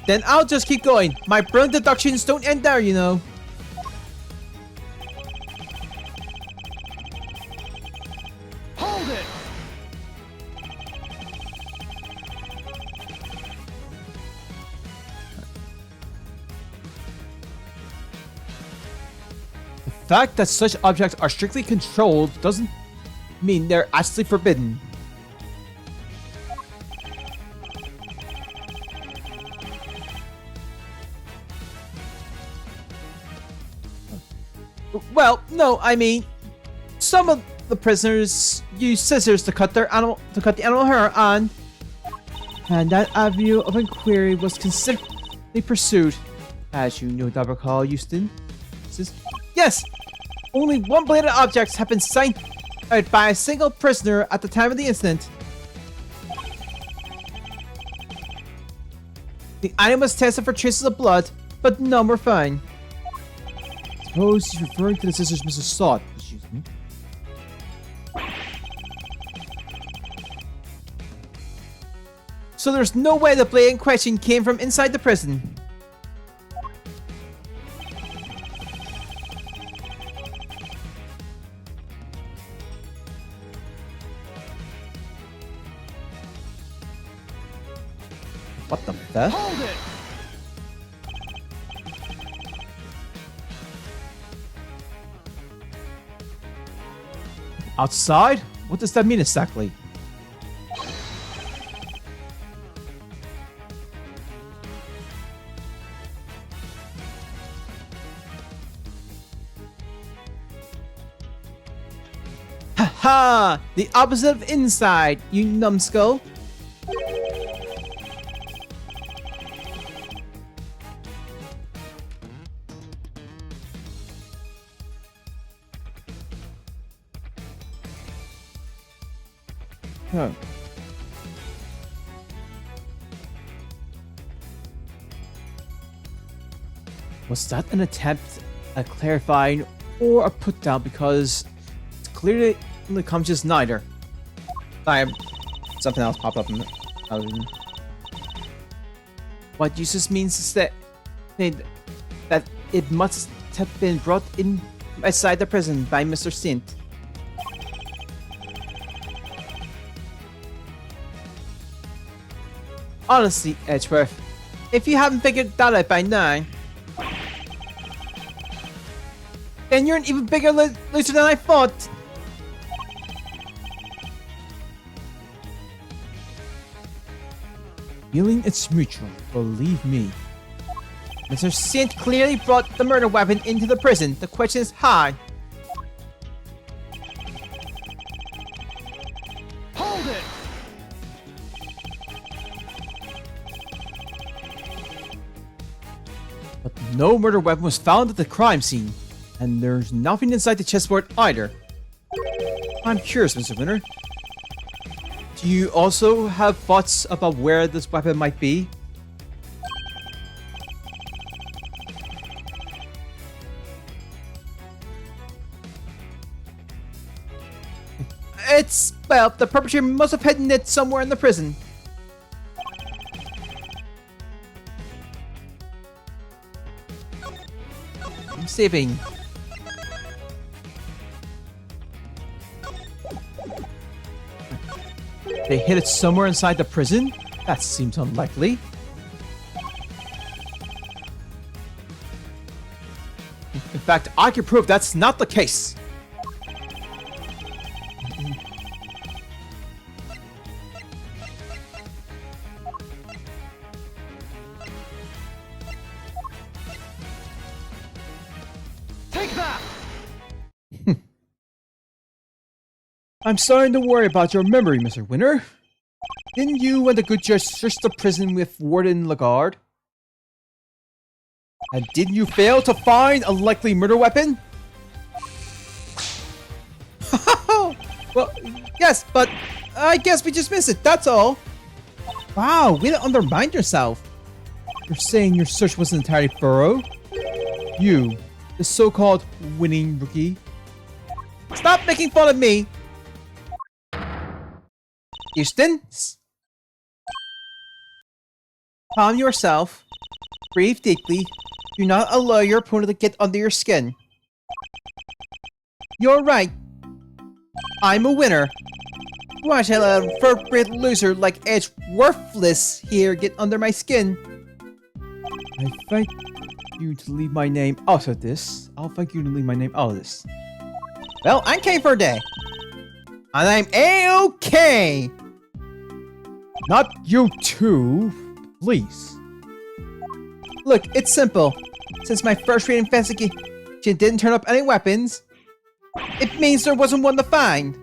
Then I'll just keep going. My brilliant deductions don't end there, you know. Hold it! The fact that such objects are strictly controlled doesn't mean they're actually forbidden. Well, no, I mean, some of the prisoners use scissors to cut the animal hair on, and that avenue of inquiry was considerably pursued, as you no doubt recall, Houston. Yes, only one bladed objects have been signed out by a single prisoner at the time of the incident. The item was tested for traces of blood, but none were found. Suppose he's referring to the scissors Mr. Salt was using. So there's no way the blade in question came from inside the prison. What the fuck? Hold it! Outside? What does that mean exactly? Haha! The opposite of inside, you numbskull! Huh. Was that an attempt at clarifying or a put down, because it's clearly comes neither? Something else popped up in the What uses means is that it must have been brought in outside the prison by Mr. Sint. Honestly, Edgeworth, if you haven't figured that out by now, then you're an even bigger loser than I thought. Feeling it's mutual, believe me. Mr. Sint clearly brought the murder weapon into the prison. The question is how? Hold it! But no murder weapon was found at the crime scene, and there's nothing inside the chessboard either. I'm curious, Mr. Winter. Do you also have thoughts about where this weapon might be? Well, the perpetrator must have hidden it somewhere in the prison. I'm saving. They hid it somewhere inside the prison? That seems unlikely. In fact, I can prove that's not the case. Take that! I'm starting to worry about your memory, Mr. Winter. Didn't you and the good judge search the prison with Warden Lagarde? And didn't you fail to find a likely murder weapon? Well, yes, but I guess we just missed it, that's all. Wow, way to undermine yourself. You're saying your search wasn't entirely thorough? You, the so-called winning rookie. Stop making fun of me! Houston? Calm yourself. Breathe deeply. Do not allow your opponent to get under your skin. You're right. I'm a winner. Why shall a vertebrate loser like Edge worthless here get under my skin? I thank you to leave my name out of this. I'll thank you to leave my name out of this. Well, I'm K for a day. And I'm A-OK! Not you too. Please. Look, it's simple. Since my first rate investigation didn't turn up any weapons, it means there wasn't one to find.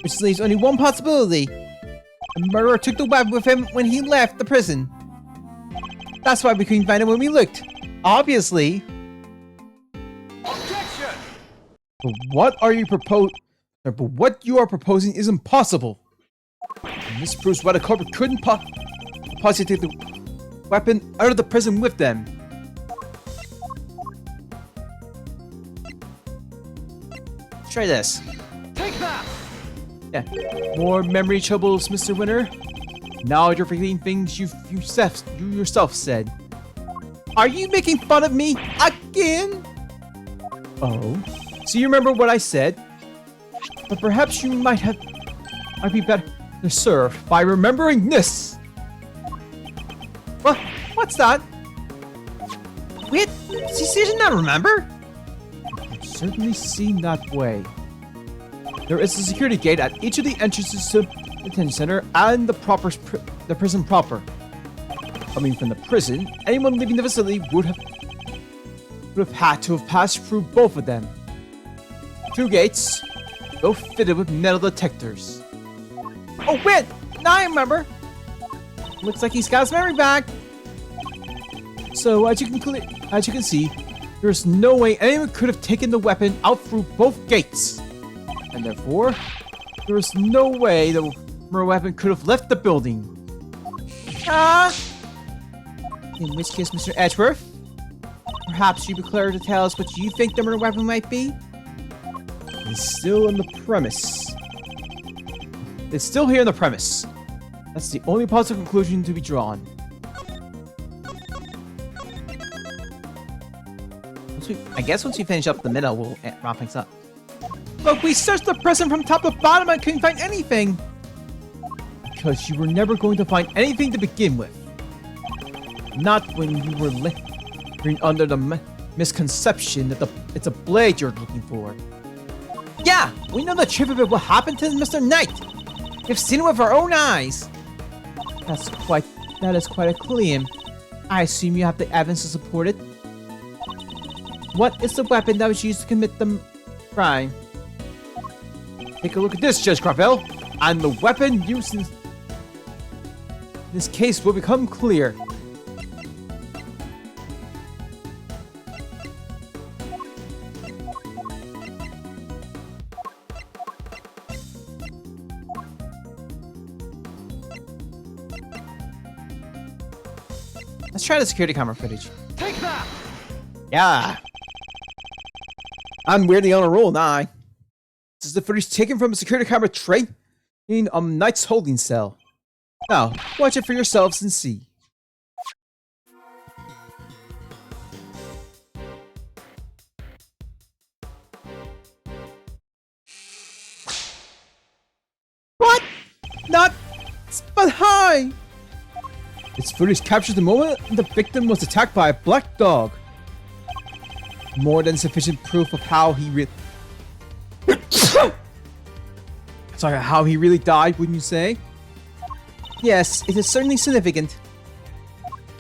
Which leaves only one possibility. The murderer took the weapon with him when he left the prison. That's why we couldn't find it when we looked. Obviously. Objection! But what what you are proposing is impossible. And this proves why the culprit couldn't possibly take the weapon out of the prison with them. Let's try this. Take that! Yeah. More memory troubles, Mr. Winter. Now you're forgetting things you yourself said. Are you making fun of me again? Oh. So you remember what I said? But perhaps you might be better served by remembering this. What? What's that? Wait, does not remember? It certainly seemed that way. There is a security gate at each of the entrances to the detention center and the prison proper. Coming from the prison, anyone leaving the facility would have had to have passed through both of them. Two gates, both fitted with metal detectors. Oh wait, now I remember. Looks like he's got his memory back. So as you can see, there's no way anyone could have taken the weapon out through both gates, and therefore, there is no way the murder weapon could have left the building. In which case, Mr. Edgeworth, perhaps you'd be clever to tell us what you think the murder weapon might be? It's still in the premise. It's still here in the premise. That's the only possible conclusion to be drawn. I guess once we finish up the middle, we'll wrap things up. But we searched the prison from top to bottom and couldn't find anything. Because you were never going to find anything to begin with. Not when you were living under the misconception that it's a blade you're looking for. Yeah, we know the truth of what happened to Mr. Knight. We've seen it with our own eyes. That is quite a claim. I assume you have the evidence to support it. What is the weapon that was used to commit the crime? Take a look at this, Judge Gravel, and the weapon used in this case will become clear. Let's try the security camera footage. Take that! Yeah. I'm weirdly on a roll now. This is the footage taken from a security camera tray in Knight's holding cell. Now, watch it for yourselves and see. What? Not but hi! This footage captures the moment the victim was attacked by a black dog. More than sufficient proof of how he how he really died, wouldn't you say? Yes, it is certainly significant.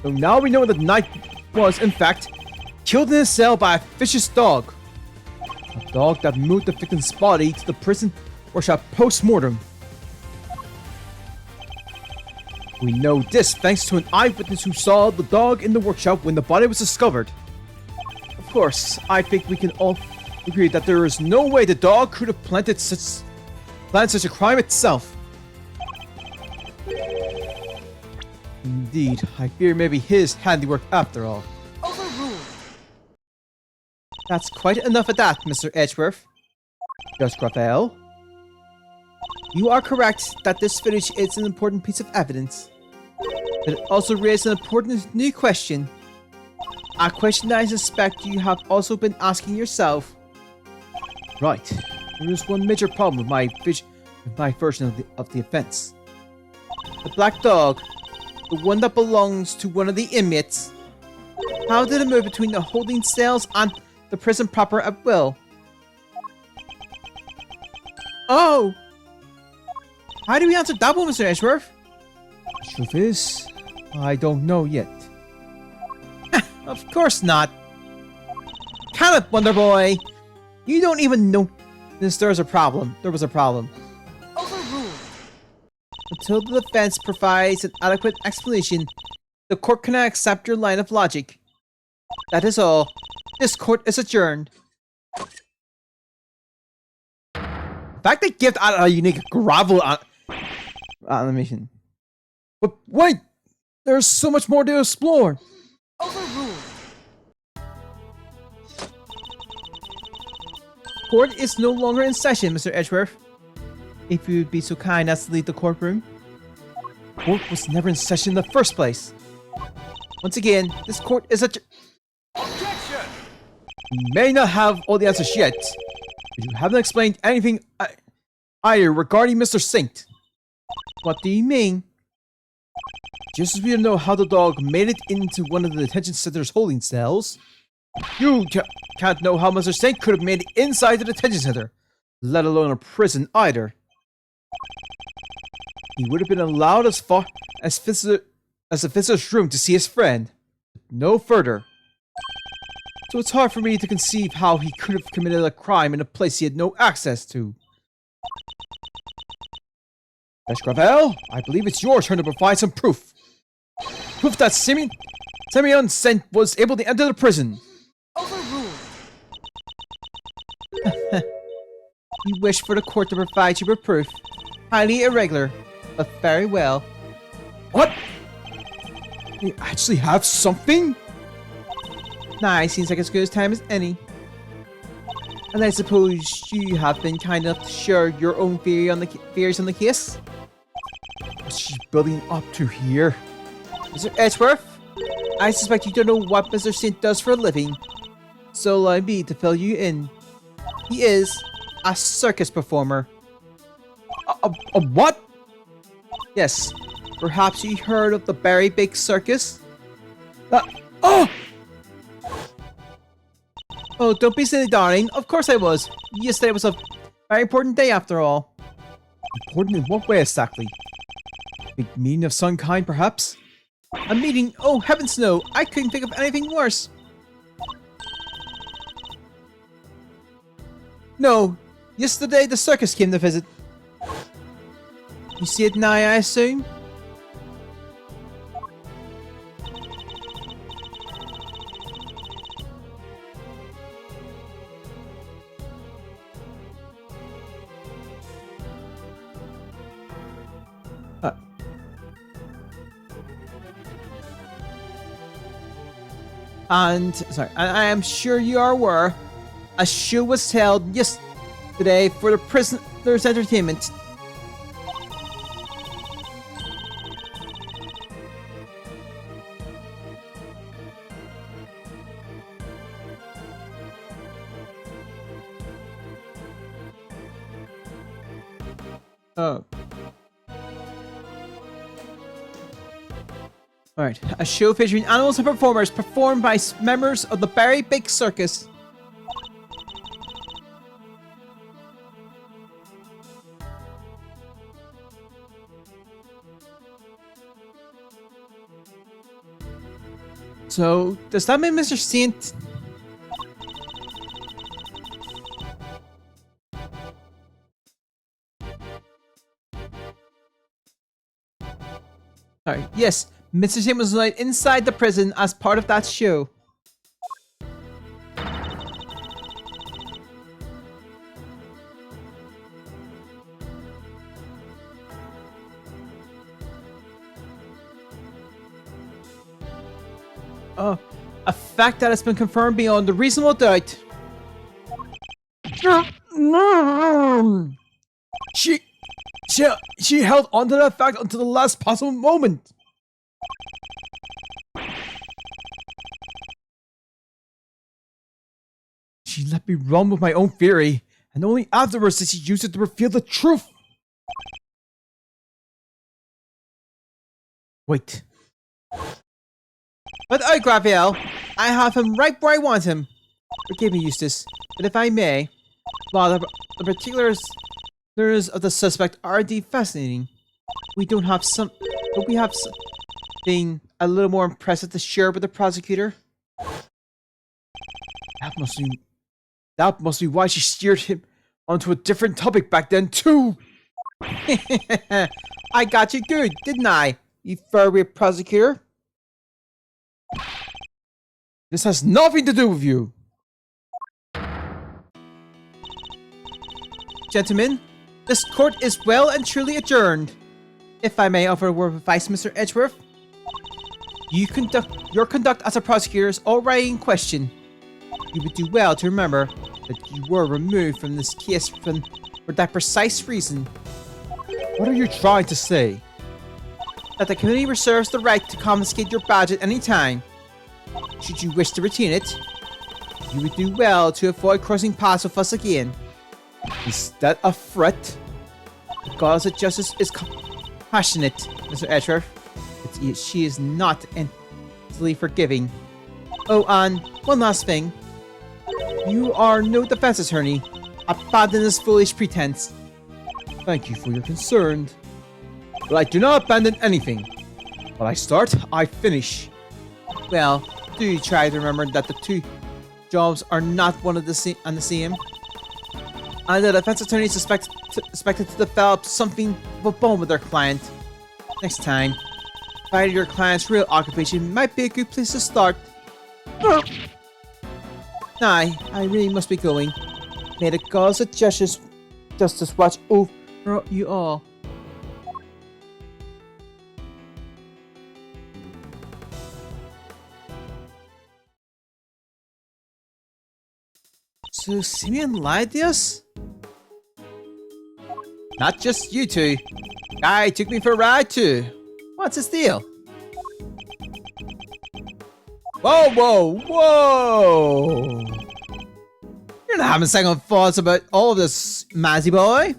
So now we know that Knight was, in fact, killed in a cell by a vicious dog. A dog that moved the victim's body to the prison workshop post-mortem. We know this thanks to an eyewitness who saw the dog in the workshop when the body was discovered. Of course, I think we can all agree that there is no way the dog could have planned such a crime itself. Indeed, I fear maybe his handiwork after all. Overruled. That's quite enough of that, Mr. Edgeworth. Judge Raphael. You are correct that this footage is an important piece of evidence. But it also raises an important new question. A question I suspect you have also been asking yourself. Right. There is one major problem with my version of the offense. The black dog, the one that belongs to one of the inmates. How did it move between the holding cells and the prison proper at will? Oh! How do we answer that one, Mr. Edgeworth? The truth is, I don't know yet. Of course not. Count it, Wonder Boy. You don't even know there was a problem. Overruled. Until the defense provides an adequate explanation, the court cannot accept your line of logic. That is all. This court is adjourned. The fact they give out a unique gravel animation. But wait! There's so much more to explore! Overruled. Court is no longer in session, Mr. Edgeworth. If you would be so kind as to leave the courtroom. Court was never in session in the first place. Once again, this court is Objection! You may not have all the answers yet, but you haven't explained anything either regarding Mr. Saint. What do you mean? Just as we don't know how the dog made it into one of the detention center's holding cells, you can't know how Mr. Saint could have made it inside the detention center, let alone a prison either. He would have been allowed as far as the visitor's room to see his friend, no further. So it's hard for me to conceive how he could have committed a crime in a place he had no access to. Judge Gravel, I believe it's your turn to provide some proof. Proof that Simeon Saint was able to enter the prison. Overruled. You wish for the court to provide you with proof. Highly irregular, but very well. What? They actually have something? Nah, it seems like as good a time as any. And I suppose you have been kind enough to share your own theories on the case? What's she building up to here? Mr. Edgeworth, I suspect you don't know what Mr. Saint does for a living. So allow me to fill you in. He is a circus performer. A what? Yes, perhaps you heard of the Barry Big Circus? Oh, don't be silly, darling. Of course I was. Yesterday was a very important day after all. Important in what way exactly? Big meeting of some kind, perhaps? A meeting? Oh, heavens no! I couldn't think of anything worse. No, yesterday the circus came to visit. You see it now, I assume? And I am sure you are aware, a show was held today for the prisoners' entertainment. Oh. Alright, a show featuring animals and performers performed by members of the Berry Big Circus. So, does that mean Mr. Saint? Sorry, yes, Mr. Saint was allowed inside the prison as part of that show. Oh, a fact that has been confirmed beyond a reasonable doubt. She held onto that fact until the last possible moment. She let me run with my own theory, and only afterwards did she use it to reveal the truth. Wait. But Raphael, I have him right where I want him. Forgive me, Eustace, but if I may, while the particulars of the suspect are indeed fascinating, we have something a little more impressive to share with the prosecutor. That must be why she steered him onto a different topic back then too. I got you good, didn't I, you furry prosecutor? This has nothing to do with you. Gentlemen, this court is well and truly adjourned. If I may offer a word of advice, Mr. Edgeworth. Your conduct as a prosecutor is already in question. You would do well to remember that you were removed from this case for that precise reason. What are you trying to say? That the community reserves the right to confiscate your badge at any time. Should you wish to retain it, you would do well to avoid crossing paths with us again. Is that a threat? The goddess of justice is compassionate, Mr. Edgeworth. She is not easily forgiving. Oh, and one last thing. You are no defense attorney. Abandon this foolish pretense. Thank you for your concern. But I do not abandon anything. When I start, I finish. Well, do try to remember that the two jobs are not one of the same. And the defense attorney is expected to develop something of a bone with their client. Next time, finding your client's real occupation might be a good place to start. I really must be going. May the gods of justice watch over you all. So Simeon lied to us? Not just you two. Guy took me for a ride too. What's his deal? Whoa, whoa, whoa! You're not having second thoughts about all of this, Mazzy boy.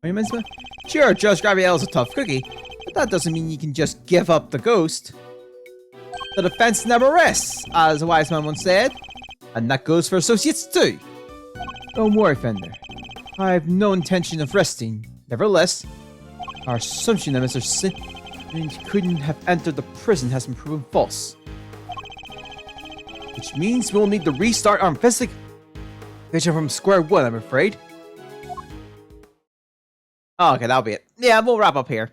Are you Mazzy boy? Sure, Judge Gabrielle's a tough cookie, but that doesn't mean you can just give up the ghost. The defense never rests, as a wise man once said. And that goes for associates too. Don't worry, Fender. I have no intention of resting. Nevertheless, our assumption that Mr. Saint couldn't have entered the prison has been proven false. Which means we'll need to restart our investigation from square one, I'm afraid. Oh, okay, that'll be it. Yeah, we'll wrap up here.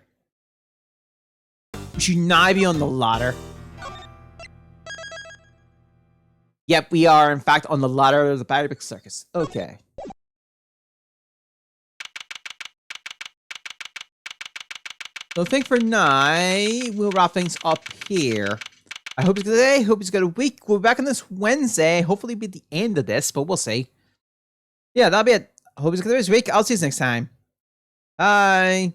We should not be on the ladder. Yep, we are, in fact, on the ladder of the Berry Big Circus. Okay. So, I think for now, we'll wrap things up here. I hope it's a good day. Hope it's a good week. We'll be back on this Wednesday. Hopefully, be the end of this, but we'll see. Yeah, that'll be it. I hope it's good this week. I'll see you next time. Bye.